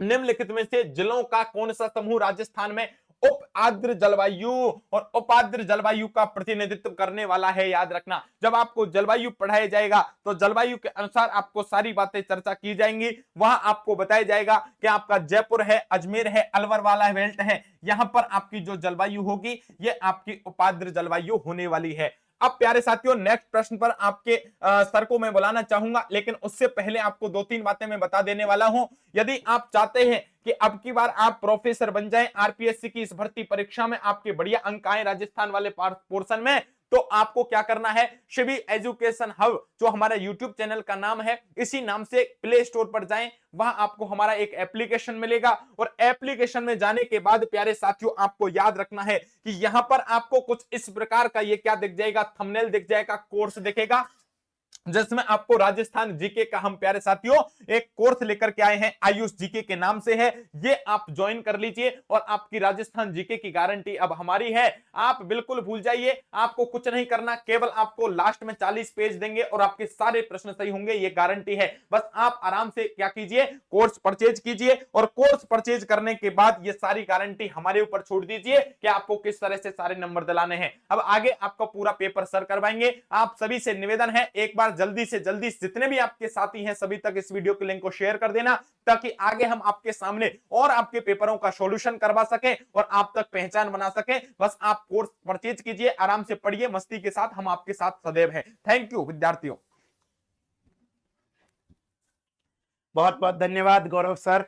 निम्नलिखित में से जिलों का कौन सा समूह राजस्थान में उप आर्द्र जलवायु और उपाद्र जलवायु का प्रतिनिधित्व करने वाला है, याद रखना। जब आपको जलवायु पढ़ाया जाएगा तो जलवायु के अनुसार आपको सारी बातें चर्चा की जाएंगी। वहां आपको बताया जाएगा कि आपका जयपुर है, अजमेर है, अलवर वाला बेल्ट है, यहां पर आपकी जो जलवायु होगी ये आपकी उपाद्र जलवायु होने वाली है। अब प्यारे साथियों नेक्स्ट प्रश्न पर आपके सर को मैं बुलाना चाहूंगा, लेकिन उससे पहले आपको 2-3 बातें मैं बता देने वाला हूं। यदि आप चाहते हैं कि अब की बार आप प्रोफेसर बन जाएं, आरपीएससी की इस भर्ती परीक्षा में आपके बढ़िया अंक आए राजस्थान वाले पोर्शन में, तो आपको क्या करना है, शिवी एजुकेशन हब जो हमारा यूट्यूब चैनल का नाम है, इसी नाम से प्ले स्टोर पर जाएं, वहां आपको हमारा एक एप्लीकेशन मिलेगा, और एप्लीकेशन में जाने के बाद प्यारे साथियों आपको याद रखना है कि यहां पर आपको कुछ इस प्रकार का ये क्या दिख जाएगा, थंबनेल दिख जाएगा, कोर्स दिखेगा, जिसमें आपको राजस्थान जीके का हम प्यारे साथियों एक कोर्स लेकर के आए हैं, आयुष जीके के नाम से है, ये आप ज्वाइन कर लीजिए, और आपकी राजस्थान जीके की गारंटी अब हमारी है। आप बिल्कुल भूल जाइए, आपको कुछ नहीं करना, केवल आपको लास्ट में 40 पेज देंगे और आपके सारे प्रश्न सही होंगे, ये गारंटी है। बस आप आराम से क्या कीजिए, कोर्स परचेज कीजिए, और कोर्स परचेज करने के बाद ये सारी गारंटी हमारे ऊपर छोड़ दीजिए कि आपको किस तरह से सारे नंबर दिलाने हैं। अब आगे आपका पूरा पेपर सर करवाएंगे। आप सभी से निवेदन है, एक बार जल्दी से जल्दी जितने भी आपके साथी हैं सभी तक इस वीडियो के लिंक को शेयर कर देना, ताकि आगे हम आपके सामने और आपके पेपरों का सॉल्यूशन करवा सकें और आप तक पहचान बना सकें। बस आप कोर्स परचेज कीजिए, आराम से पढ़िए, मस्ती के साथ, हम आपके साथ सदैव हैं। थैंक यू विद्यार्थियों। बहुत बहुत धन्यवाद गौरव सर।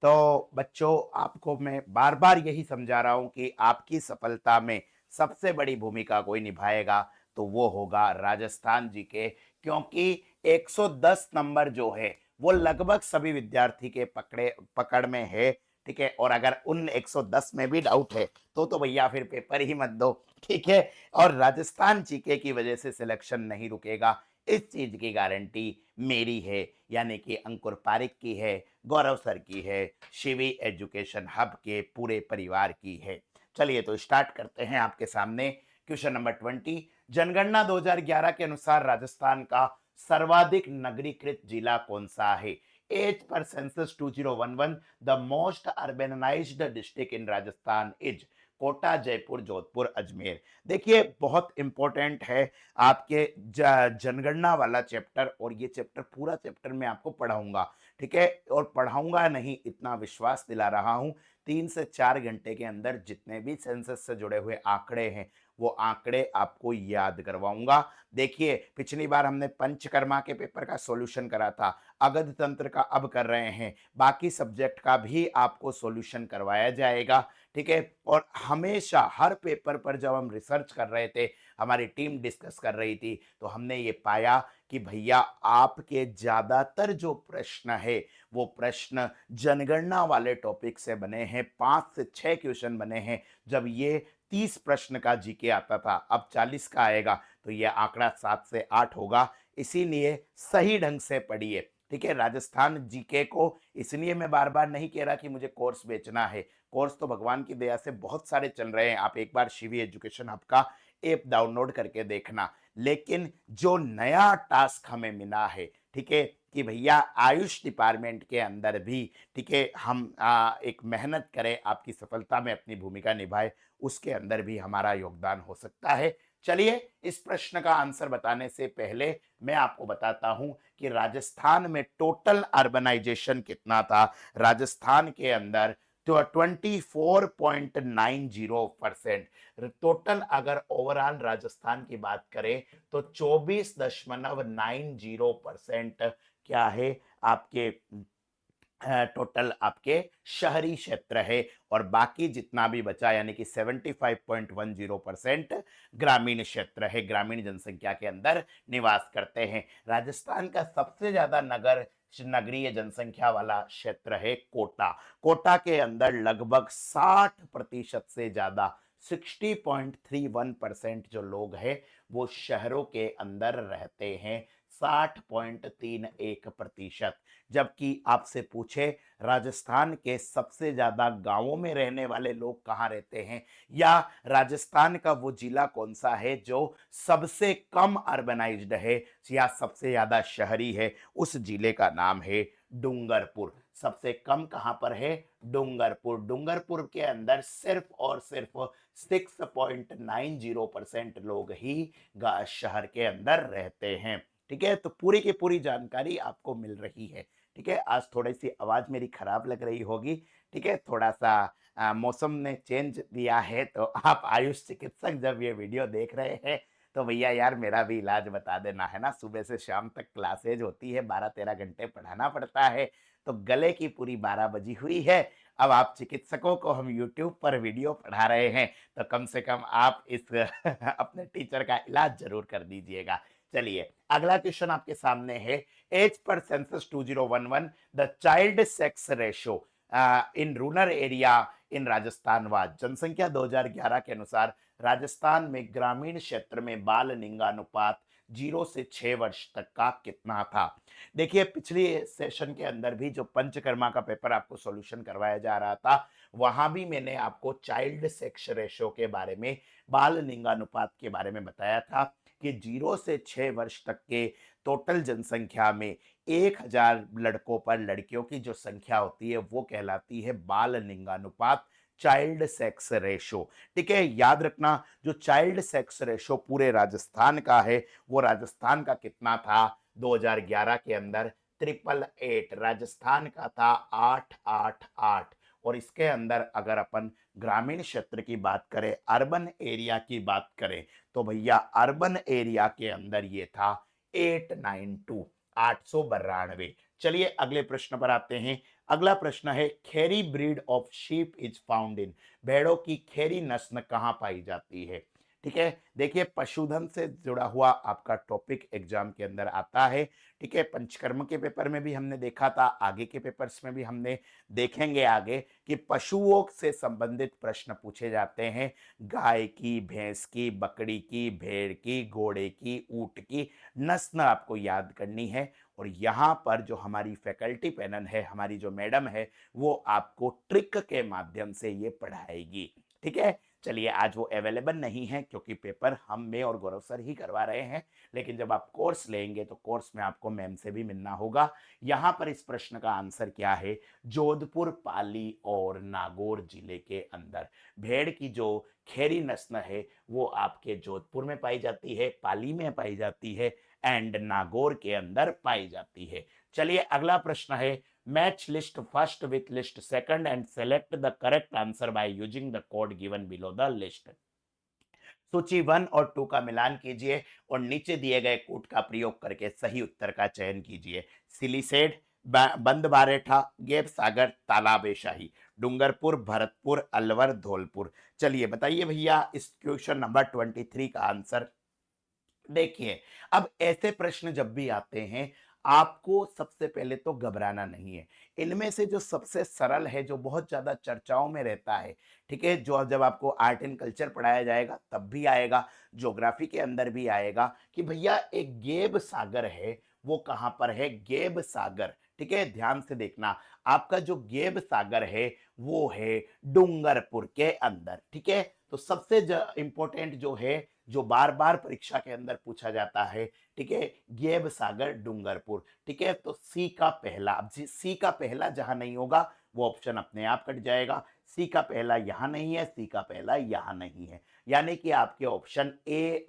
तो बच्चों आपको मैं बार बार यही समझा रहा हूं कि आपकी सफलता में सबसे बड़ी भूमिका कोई निभाएगा तो वो होगा राजस्थान जी के, क्योंकि 110 नंबर जो है वो लगभग सभी विद्यार्थी के पकड़ में है। ठीक है, और अगर उन 110 में भी डाउट है तो भैया फिर पेपर ही मत दो। ठीक है, और राजस्थान जीके की वजह से सिलेक्शन नहीं रुकेगा, इस चीज की गारंटी मेरी है, यानी कि अंकुर पारिक की है, गौरव सर की है, शिवी एजुकेशन हब के पूरे परिवार की है। चलिए तो स्टार्ट करते हैं आपके सामने क्वेश्चन नंबर 20। जनगणना 2011 के अनुसार राजस्थान का सर्वाधिक नगरीकृत जिला कौन सा है? As per census 2011 the most urbanised district in Rajasthan is Kota, Jaipur, Jodhpur, Ajmer. देखिए बहुत इंपॉर्टेंट है आपके जनगणना वाला चैप्टर, और ये चैप्टर पूरा चैप्टर मैं आपको पढ़ाऊंगा। ठीक है, और पढ़ाऊंगा नहीं, इतना विश्वास दिला रहा हूं, 3 से 4 घंटे के अंदर जितने भी सेंसस से जुड़े हुए आंकड़े हैं वो आंकड़े आपको याद करवाऊंगा। देखिए पिछली बार हमने पंचकर्मा के पेपर का सॉल्यूशन करा था, अगध तंत्र का अब कर रहे हैं, बाकी सब्जेक्ट का भी आपको सॉल्यूशन करवाया जाएगा। ठीक है, और हमेशा हर पेपर पर जब हम रिसर्च कर रहे थे, हमारी टीम डिस्कस कर रही थी, तो हमने ये पाया कि भैया आपके ज्यादातर जो प्रश्न है वो प्रश्न जनगणना वाले टॉपिक से बने हैं। 5 से 6 क्वेश्चन बने हैं। जब ये 30 प्रश्न का जीके आता था, अब 40 का आएगा, तो ये आंकड़ा 7 से 8 होगा। इसीलिए सही ढंग से पढ़िए। ठीक है, राजस्थान जीके को इसलिए मैं बार बार नहीं कह रहा कि मुझे कोर्स बेचना है, कोर्स तो भगवान की दया से बहुत सारे चल रहे हैं, आप एक बार शिवी एजुकेशन हब का ऐप डाउनलोड करके देखना। लेकिन जो नया टास्क हमें मिला है, ठीक है, कि भैया आयुष डिपार्टमेंट के अंदर भी, ठीक है, हम एक मेहनत करें, आपकी सफलता में अपनी भूमिका निभाए, उसके अंदर भी हमारा योगदान हो सकता है। चलिए इस प्रश्न का आंसर बताने से पहले मैं आपको बताता हूं कि राजस्थान में टोटल अर्बनाइजेशन कितना था। राजस्थान के अंदर तो 24.90% टोटल, अगर ओवरऑल राजस्थान की बात करें तो 24.90% क्या है आपके टोटल आपके शहरी क्षेत्र है, और बाकी जितना भी बचा यानी कि 75.10% ग्रामीण क्षेत्र है, ग्रामीण जनसंख्या के अंदर निवास करते हैं। राजस्थान का सबसे ज्यादा नगरीय जनसंख्या वाला क्षेत्र है कोटा। कोटा के अंदर लगभग 60% से ज्यादा 60.31% जो लोग हैं वो शहरों के अंदर रहते हैं, 60.31%। जबकि आपसे पूछे राजस्थान के सबसे ज्यादा गांवों में रहने वाले लोग कहाँ रहते हैं, या राजस्थान का वो जिला कौन सा है जो सबसे कम अर्बनाइज्ड है या सबसे ज्यादा शहरी है, उस जिले का नाम है डूंगरपुर। सबसे कम कहां पर है? डूंगरपुर। डूंगरपुर के अंदर सिर्फ और सिर्फ 6.90% लोग ही शहर के अंदर रहते हैं। ठीक है, तो पूरी की पूरी जानकारी आपको मिल रही है। ठीक है, आज थोड़ी सी आवाज मेरी खराब लग रही होगी। ठीक है, थोड़ा सा मौसम ने चेंज दिया है, तो आप आयुष चिकित्सक जब ये वीडियो देख रहे हैं तो भैया यार मेरा भी इलाज बता देना, है ना। सुबह से शाम तक क्लासेज होती है, 12-13 घंटे पढ़ाना पड़ता है, तो गले की पूरी 12 बजी हुई है। अब आप चिकित्सकों को हम यूट्यूब पर वीडियो पढ़ा रहे हैं, तो कम से कम आप इस अपने टीचर का इलाज जरूर कर दीजिएगा। चलिए अगला क्वेश्चन आपके सामने है। As per census 2011 the child sex ratio in rural area in Rajasthan was. जनसंख्या 2011 के अनुसार राजस्थान में ग्रामीण क्षेत्र में बाल लिंगानुपात 0 से 6 वर्ष तक का कितना था। देखिए पिछली सेशन के अंदर भी जो पंचकर्मा का पेपर आपको सॉल्यूशन करवाया जा रहा था, वहां भी मैंने आपको चाइल्ड सेक्स रेशो के बारे में, बाल लिंगानुपात के बारे में बताया था कि 0 से 6 वर्ष तक के टोटल जनसंख्या में 1000 लड़कों पर लड़कियों की जो संख्या होती है वो कहलाती है बाल लिंगानुपात, चाइल्ड सेक्स रेशो। ठीक है, याद रखना जो चाइल्ड सेक्स रेशो पूरे राजस्थान का है वो राजस्थान का कितना था 2011 के अंदर? 888। राजस्थान का था 888। और इसके अंदर अगर अपन ग्रामीण क्षेत्र की बात करें, अर्बन एरिया की बात करें, तो भैया अर्बन एरिया के अंदर ये था 892, 892। चलिए अगले प्रश्न पर आते हैं। अगला प्रश्न है Kheri breed of sheep is found in. भेड़ों की खेरी नस्ल कहां पाई जाती है? ठीक है। देखिए पशुधन से जुड़ा हुआ आपका टॉपिक एग्जाम के अंदर आता है, ठीक है। पंचकर्म के पेपर में भी हमने देखा था, आगे के पेपर्स में भी हमने देखेंगे आगे कि पशुओं से संबंधित प्रश्न पूछे जाते हैं। गाय की, भैंस की, बकरी की, भेड़ की, घोड़े की, ऊंट की नस्ल आपको याद करनी है। और यहाँ पर जो हमारी फैकल्टी पैनल है, हमारी जो मैडम है, वो आपको ट्रिक के माध्यम से ये पढ़ाएगी, ठीक है। चलिए आज वो अवेलेबल नहीं है क्योंकि पेपर हम मैं और गौरव सर ही करवा रहे हैं, लेकिन जब आप कोर्स लेंगे तो कोर्स में आपको मैम से भी मिलना होगा। यहाँ पर इस प्रश्न का आंसर क्या है, जोधपुर, पाली और नागौर जिले के अंदर भेड़ की जो खेरी नस्ल है वो आपके जोधपुर में पाई जाती है, पाली में पाई जाती है एंड नागौर के अंदर पाई जाती है। चलिए अगला प्रश्न है, match list first with list second and select the correct answer by using the code given below the list. सूची 1 और 2 का मिलान कीजिए और नीचे दिए गए कोड का प्रयोग करके सही उत्तर का चयन कीजिए। सिलीसेड, बंद बारेठा, गेब सागर, तालाब शाही, डूंगरपुर, भरतपुर, अलवर, धौलपुर। चलिए बताइए भैया इस क्वेश्चन नंबर 23 का आंसर। देखिए अब ऐसे प्रश्न जब भी आते हैं आपको सबसे पहले तो घबराना नहीं है। इनमें से जो सबसे सरल है, जो बहुत ज्यादा चर्चाओं में रहता है, ठीक है, जो जब आपको आर्ट एंड कल्चर पढ़ाया जाएगा तब भी आएगा, ज्योग्राफी के अंदर भी आएगा कि भैया एक गेब सागर है, वो कहां पर है, गेब सागर, ठीक है। ध्यान से देखना, आपका जो गेब सागर है वो है डूंगरपुर के अंदर, ठीक है। तो सबसे इंपॉर्टेंट जो है, जो बार बार परीक्षा के अंदर पूछा जाता है, ठीक है, गेब सागर डूंगरपुर, ठीक है। तो सी का पहला, अब सी का पहला जहां नहीं होगा वो ऑप्शन अपने आप कट जाएगा। सी का पहला यहां नहीं है, सी का पहला यहां नहीं है, यानी कि आपके ऑप्शन ए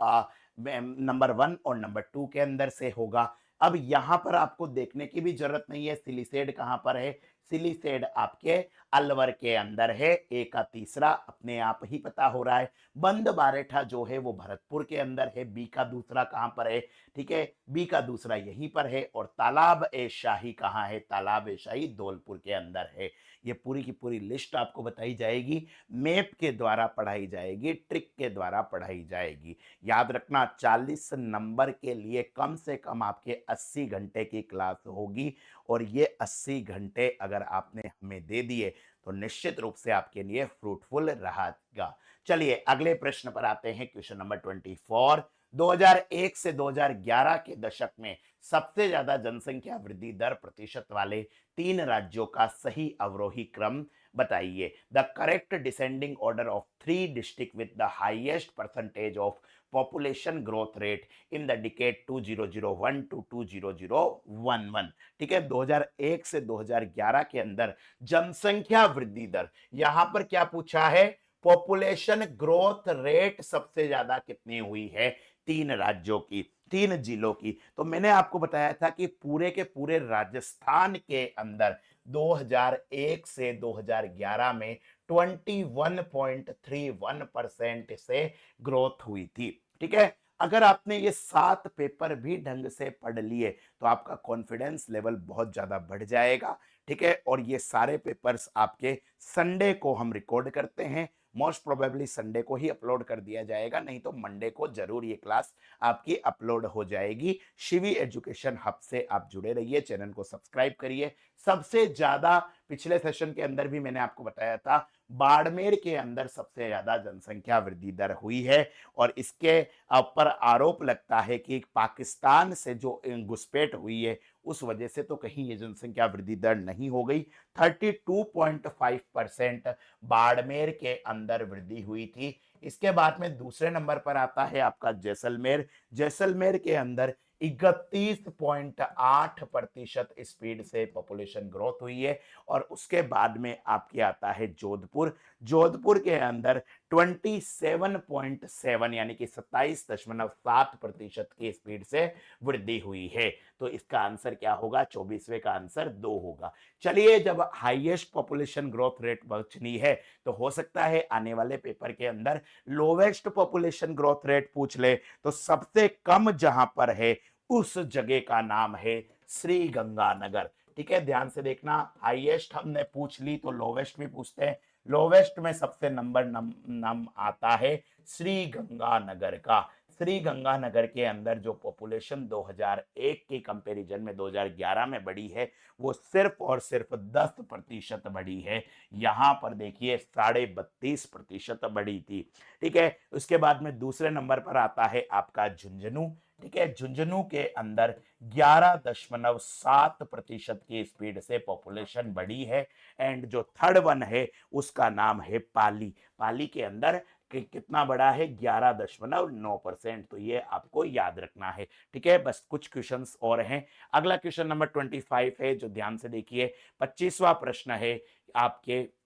नंबर 1 और नंबर 2 के अंदर से होगा। अब यहां पर आपको देखने की भी जरूरत नहीं है सिलीसेड कहां पर है, सिलीसेड आपके अलवर के अंदर है, ए का तीसरा अपने आप ही पता हो रहा है। बंद बारेठा जो है वो भरतपुर के अंदर है, बी का दूसरा कहां पर है, ठीक है, बी का दूसरा यहीं पर है। और तालाब ए शाही कहां है, तालाब ए शाही धौलपुर के अंदर है। ये पूरी की पूरी लिस्ट आपको बताई जाएगी, मैप के द्वारा पढ़ाई जाएगी, ट्रिक के द्वारा पढ़ाई जाएगी। याद रखना 40 नंबर के लिए कम से कम आपके 80 घंटे की क्लास होगी और ये 80 घंटे अगर आपने हमें दे दिए तो निश्चित रूप से आपके लिए फ्रूटफुल रहेगा। चलिए अगले प्रश्न पर आते हैं, क्वेश्चन नंबर 24। 2001 से 2011 के दशक में सबसे ज्यादा जनसंख्या वृद्धि दर प्रतिशत वाले 3 राज्यों का सही अवरोही क्रम बताइए। The correct descending order of 3 district with the highest percentage of population growth rate in the decade 2001 to 2011। ठीक है, 2001 से 2011 के अंदर जनसंख्या वृद्धि दर, यहां पर क्या पूछा है, पॉपुलेशन ग्रोथ रेट सबसे ज्यादा कितनी हुई है, 3 राज्यों की, 3 जिलों की। तो मैंने आपको बताया था कि पूरे के पूरे राजस्थान के अंदर 2001 से 2011 में 21.31% से ग्रोथ हुई थी। ठीक है, अगर आपने ये 7 पेपर भी ढंग से पढ़ लिए तो आपका कॉन्फिडेंस लेवल बहुत ज्यादा बढ़ जाएगा। ठीक है, और ये सारे पेपर्स आपके संडे को हम रिकॉर्ड करते हैं, मोस्ट प्रोबेबली संडे को ही अपलोड कर दिया जाएगा, नहीं तो मंडे को जरूर ये क्लास आपकी अपलोड हो जाएगी। शिवी एजुकेशन हब से आप जुड़े रहिए, चैनल को सब्सक्राइब करिए। सबसे ज्यादा पिछले सेशन के अंदर भी मैंने आपको बताया था, बाड़मेर के अंदर सबसे ज्यादा जनसंख्या वृद्धि दर हुई है और इसके ऊपर आरोप लगता है कि पाकिस्तान से जो घुसपैठ हुई है उस वजह से तो कहीं ये जनसंख्या वृद्धि दर नहीं हो गई। 32.5% बाड़मेर के अंदर वृद्धि हुई थी। इसके बाद में दूसरे नंबर पर आता है आपका जैसलमेर। जैसलमेर के अंदर 31.8% स्पीड से पॉपुलेशन ग्रोथ हुई है। और उसके बाद में आपके आता है जोधपुर। जोधपुर के अंदर 27.7 यानी कि 27.7% की स्पीड से वृद्धि हुई है। तो इसका आंसर क्या होगा, 24वें का आंसर 2 होगा। चलिए, जब हाईएस्ट पॉपुलेशन ग्रोथ रेट पूछनी है तो हो सकता है आने वाले पेपर के अंदर लोवेस्ट पॉपुलेशन ग्रोथ रेट पूछ ले, तो सबसे कम जहां पर है उस जगह का नाम है श्री गंगानगर। ठीक है, ध्यान से देखना, हाईएस्ट हमने पूछ ली तो लोवेस्ट भी पूछते हैं। लोवेस्ट में सबसे नंबर नाम आता है श्री गंगानगर का। श्री गंगानगर के अंदर जो पॉपुलेशन 2001 के कंपैरिजन में 2011 में बढ़ी है वो सिर्फ और सिर्फ 10% बढ़ी है। यहाँ पर देखिए 32.5% बढ़ी थी। ठीक है, उसके बाद में दूसरे नंबर पर आता है आपका झुंझुनू। ठीक है, झुंझुनू के अंदर 11.7% की स्पीड से पॉपुलेशन बढ़ी है। एंड जो थर्ड वन है उसका नाम है पाली। पाली के अंदर कितना बड़ा है 11.9%। तो ये आपको याद रखना है। ठीक है, बस कुछ क्वेश्चंस और हैं। अगला क्वेश्चन नंबर 25 है जो ध्यान से देखिए। 25वां प्रश्न है आपके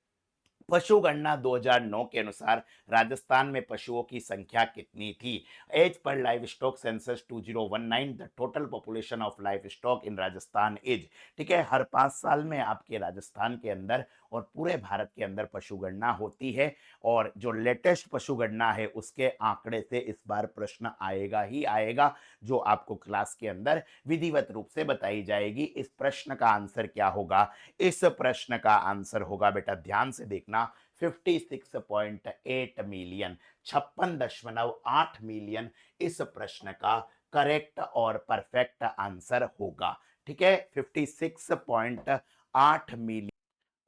पशु गणना 2009 के अनुसार राजस्थान में पशुओं की संख्या कितनी थी। As per livestock census 2019 the total population of livestock in Rajasthan is. ठीक है, हर 5 साल में आपके राजस्थान के अंदर और पूरे भारत के अंदर पशु गणना होती है और जो लेटेस्ट पशु गणना है उसके आंकड़े से इस बार प्रश्न आएगा ही आएगा जो आपको क्लास के अंदर विधिवत रूप से बताई जाएगी। इस प्रश्न का आंसर क्या होगा? इस प्रश्न का आंसर होगा बेटा ध्यान से देखना 56.8 मिलियन, 56.8 मिलियन इस प्रश्न का करेक्ट और परफेक्ट आंसर होगा। ठीक है, 56.8 मिलियन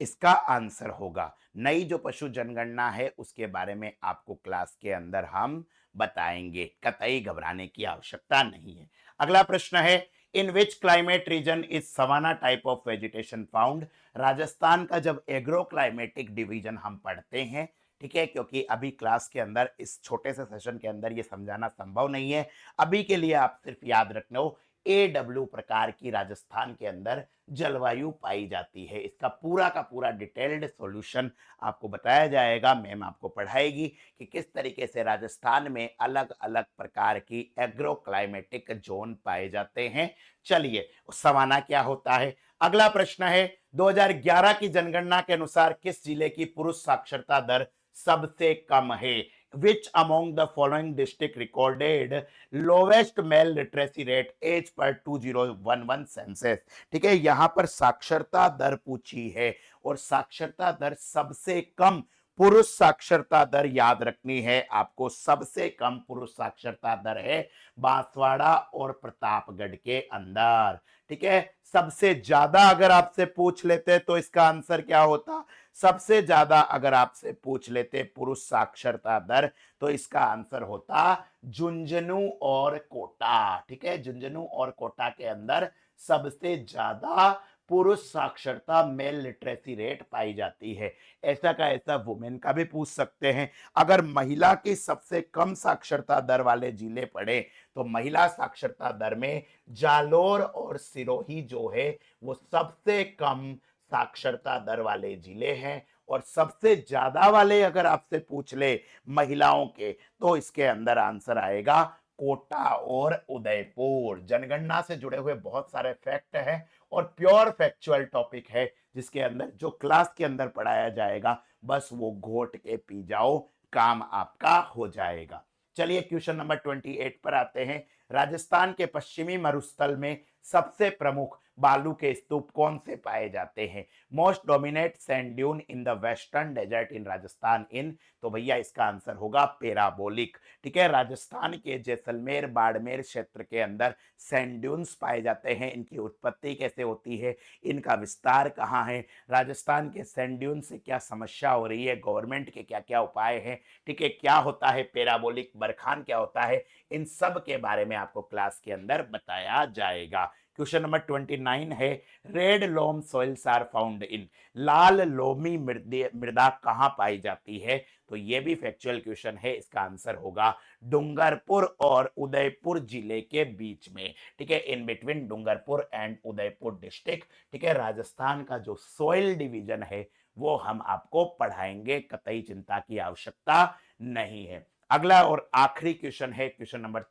इसका आंसर होगा। नई जो पशु जनगणना है उसके बारे में आपको क्लास के अंदर हम बताएंगे, कतई घबराने की आवश्यकता नहीं है। अगला प्रश्न है in which climate region is savanna type of vegetation found. Rajasthan का जब एग्रो क्लाइमेटिक डिवीजन हम पढ़ते हैं, ठीक है, क्योंकि अभी क्लास के अंदर इस छोटे से सेशन के अंदर ये समझाना संभव नहीं है, अभी के लिए आप सिर्फ याद रखना हो AW प्रकार की राजस्थान के अंदर जलवायु पाई जाती है। इसका पूरा का पूरा डिटेल्ड सॉल्यूशन आपको बताया जाएगा। मैम आपको पढ़ाएगी कि किस तरीके से राजस्थान में अलग अलग प्रकार की एग्रो क्लाइमेटिक जोन पाए जाते हैं। चलिए, सवाना क्या होता है। अगला प्रश्न है 2011 की जनगणना के अनुसार किस जिले की पुरुष साक्षरता दर सबसे कम है। Which among the following district recorded lowest male literacy rate age पर 2011 सेंसस। ठीक है, यहां पर साक्षरता दर पूछी है और साक्षरता दर सबसे कम पुरुष साक्षरता दर याद रखनी है आपको। सबसे कम पुरुष साक्षरता दर है बांसवाड़ा और प्रतापगढ़ के अंदर। ठीक है, सबसे ज्यादा अगर आपसे पूछ लेते तो इसका आंसर क्या होता? सबसे ज्यादा अगर आपसे पूछ लेते पुरुष साक्षरता दर तो इसका आंसर होता झुंझुनू और कोटा। ठीक है, झुंझुनू और कोटा के अंदर सबसे ज्यादा पुरुष साक्षरता मेल लिटरेसी रेट पाई जाती है। ऐसा का ऐसा वुमेन का भी पूछ सकते हैं। अगर महिला की सबसे कम साक्षरता दर वाले जिले पड़े तो महिला साक्षरता दर में जालोर और सिरोही जो है वो सबसे कम साक्षरता दर वाले जिले हैं। और सबसे ज्यादा वाले अगर आपसे पूछ ले महिलाओं के तो इसके अंदर आंसर आएगा कोटा और उदयपुर। जनगणना से जुड़े हुए बहुत सारे फैक्ट हैं और प्योर फैक्चुअल टॉपिक है जिसके अंदर जो क्लास के अंदर पढ़ाया जाएगा बस वो घोट के पी जाओ, काम आपका हो जाएगा। चलिए क्वेश्चन नंबर 28 पर आते हैं। राजस्थान के पश्चिमी मरुस्थल में सबसे प्रमुख बालू के स्तूप कौन से पाए जाते हैं। Most dominate sand dune in the western desert in Rajasthan in. तो भैया इसका आंसर होगा पैराबोलिक। ठीक है, राजस्थान के जैसलमेर बाड़मेर क्षेत्र के अंदर सैंड ड्यून्स पाए जाते हैं। इनकी उत्पत्ति कैसे होती है, इनका विस्तार कहाँ है, राजस्थान के सैंड ड्यून से क्या समस्या हो रही है, गवर्नमेंट के क्या क्या उपाय हैं, ठीक है, क्या होता है पैराबोलिक बरखान क्या होता है, इन सब के बारे में आपको क्लास के अंदर बताया जाएगा। क्वेश्चन नंबर 29 है red loam soils are found in. लाल लोमी मृदा कहां पाई जाती है। तो ये भी फैक्चुअल क्वेश्चन है, इसका आंसर होगा डूंगरपुर और उदयपुर जिले के बीच में। ठीक है, in between Dungarpur and Udaipur district. ठीक है, राजस्थान का जो सॉइल डिवीजन है वो हम आपको पढ़ाएंगे, कतई चिंता की आवश्यकता नहीं है। अगला और आखिरी क्वेश्चन है question number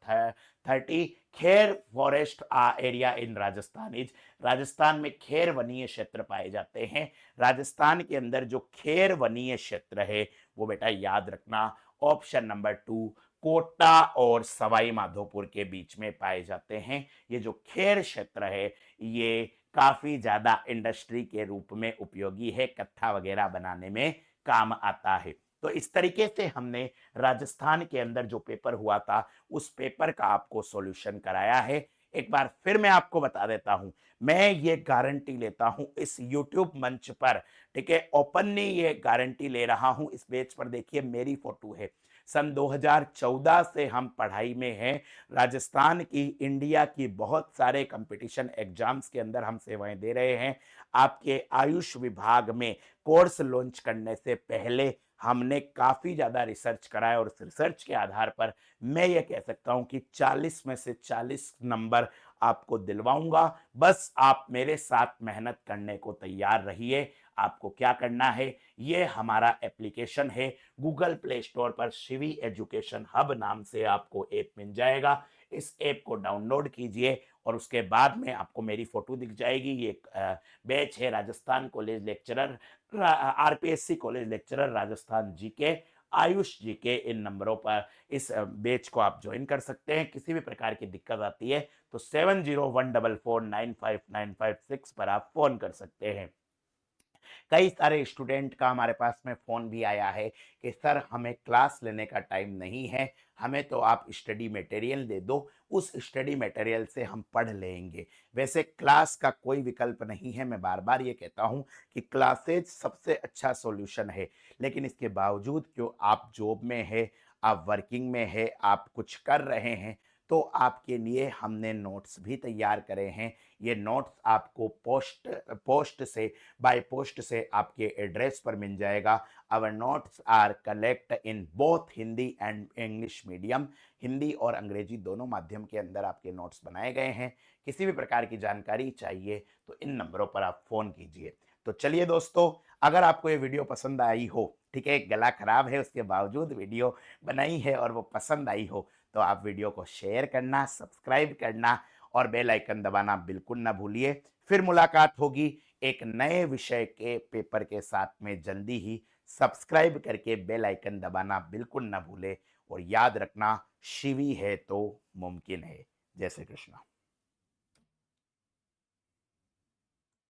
30। Kher forest area in Rajasthan is. Rajasthan में खेर वनीय क्षेत्र पाए जाते हैं। राजस्थान के अंदर जो खेर वनीय क्षेत्र है वो बेटा याद रखना ऑप्शन नंबर 2 कोटा और सवाई माधोपुर के बीच में पाए जाते हैं। ये जो खेर क्षेत्र है ये काफी ज्यादा इंडस्ट्री के रूप में उपयोगी है, कत्था वगैरह बनाने में काम आता है। तो इस तरीके से हमने राजस्थान के अंदर जो पेपर हुआ था उस पेपर का आपको सॉल्यूशन कराया है। एक बार फिर मैं आपको बता देता हूं, मैं ये गारंटी लेता हूं इस यूट्यूब मंच पर, ठीक है, ओपनली ये गारंटी ले रहा हूं। इस पेज पर देखिए मेरी फोटो है। सन 2014 से हम पढ़ाई में हैं। राजस्थान की, इंडिया की बहुत सारे कंपटीशन एग्जाम्स के अंदर हम सेवाएं दे रहे हैं। आपके आयुष विभाग में कोर्स लॉन्च करने से पहले हमने काफी ज्यादा रिसर्च करा है और इस रिसर्च के आधार पर मैं ये कह सकता हूं कि 40 में से 40 नंबर आपको दिलवाऊंगा। बस आप मेरे साथ मेहनत करने को तैयार रहिए। आपको क्या करना है, ये हमारा एप्लीकेशन है, गूगल प्ले स्टोर पर शिवी एजुकेशन हब नाम से आपको ऐप मिल जाएगा। इस ऐप को डाउनलोड कीजिए और उसके बाद में आपको मेरी फोटो दिख जाएगी। ये बैच है Rajasthan college lecturer, RPSC college lecturer Rajasthan GK, Ayush GK. इन नंबरों पर इस बैच को आप ज्वाइन कर सकते हैं। किसी भी प्रकार की दिक्कत आती है तो 7014495956 पर आप फोन कर सकते हैं। कई सारे स्टूडेंट का हमारे पास में फ़ोन भी आया है कि सर हमें क्लास लेने का टाइम नहीं है, हमें तो आप स्टडी मटेरियल दे दो, उस स्टडी मटेरियल से हम पढ़ लेंगे। वैसे क्लास का कोई विकल्प नहीं है। मैं बार बार ये कहता हूँ कि क्लासेज सबसे अच्छा सॉल्यूशन है, लेकिन इसके बावजूद क्यों आप जॉब में है, आप वर्किंग में है, आप कुछ कर रहे हैं, तो आपके लिए हमने नोट्स भी तैयार करे हैं। ये नोट्स आपको पोस्ट से, बाय पोस्ट से आपके एड्रेस पर मिल जाएगा। Our notes are collect in both Hindi and English medium. Hindi और अंग्रेजी दोनों माध्यम के अंदर आपके नोट्स बनाए गए हैं। किसी भी प्रकार की जानकारी चाहिए तो इन नंबरों पर आप फोन कीजिए। तो चलिए दोस्तों, अगर आपको ये वीडियो पसंद आई हो, ठीक है, गला खराब है उसके बावजूद वीडियो बनाई है और वो पसंद आई हो, तो आप वीडियो को शेयर करना, सब्सक्राइब करना और बेल आइकन दबाना बिल्कुल ना भूलिए। फिर मुलाकात होगी एक नए विषय के पेपर के साथ में जल्दी ही। सब्सक्राइब करके बेल आइकन दबाना बिल्कुल ना भूले और याद रखना, शिवी है तो मुमकिन है। जय श्री कृष्ण।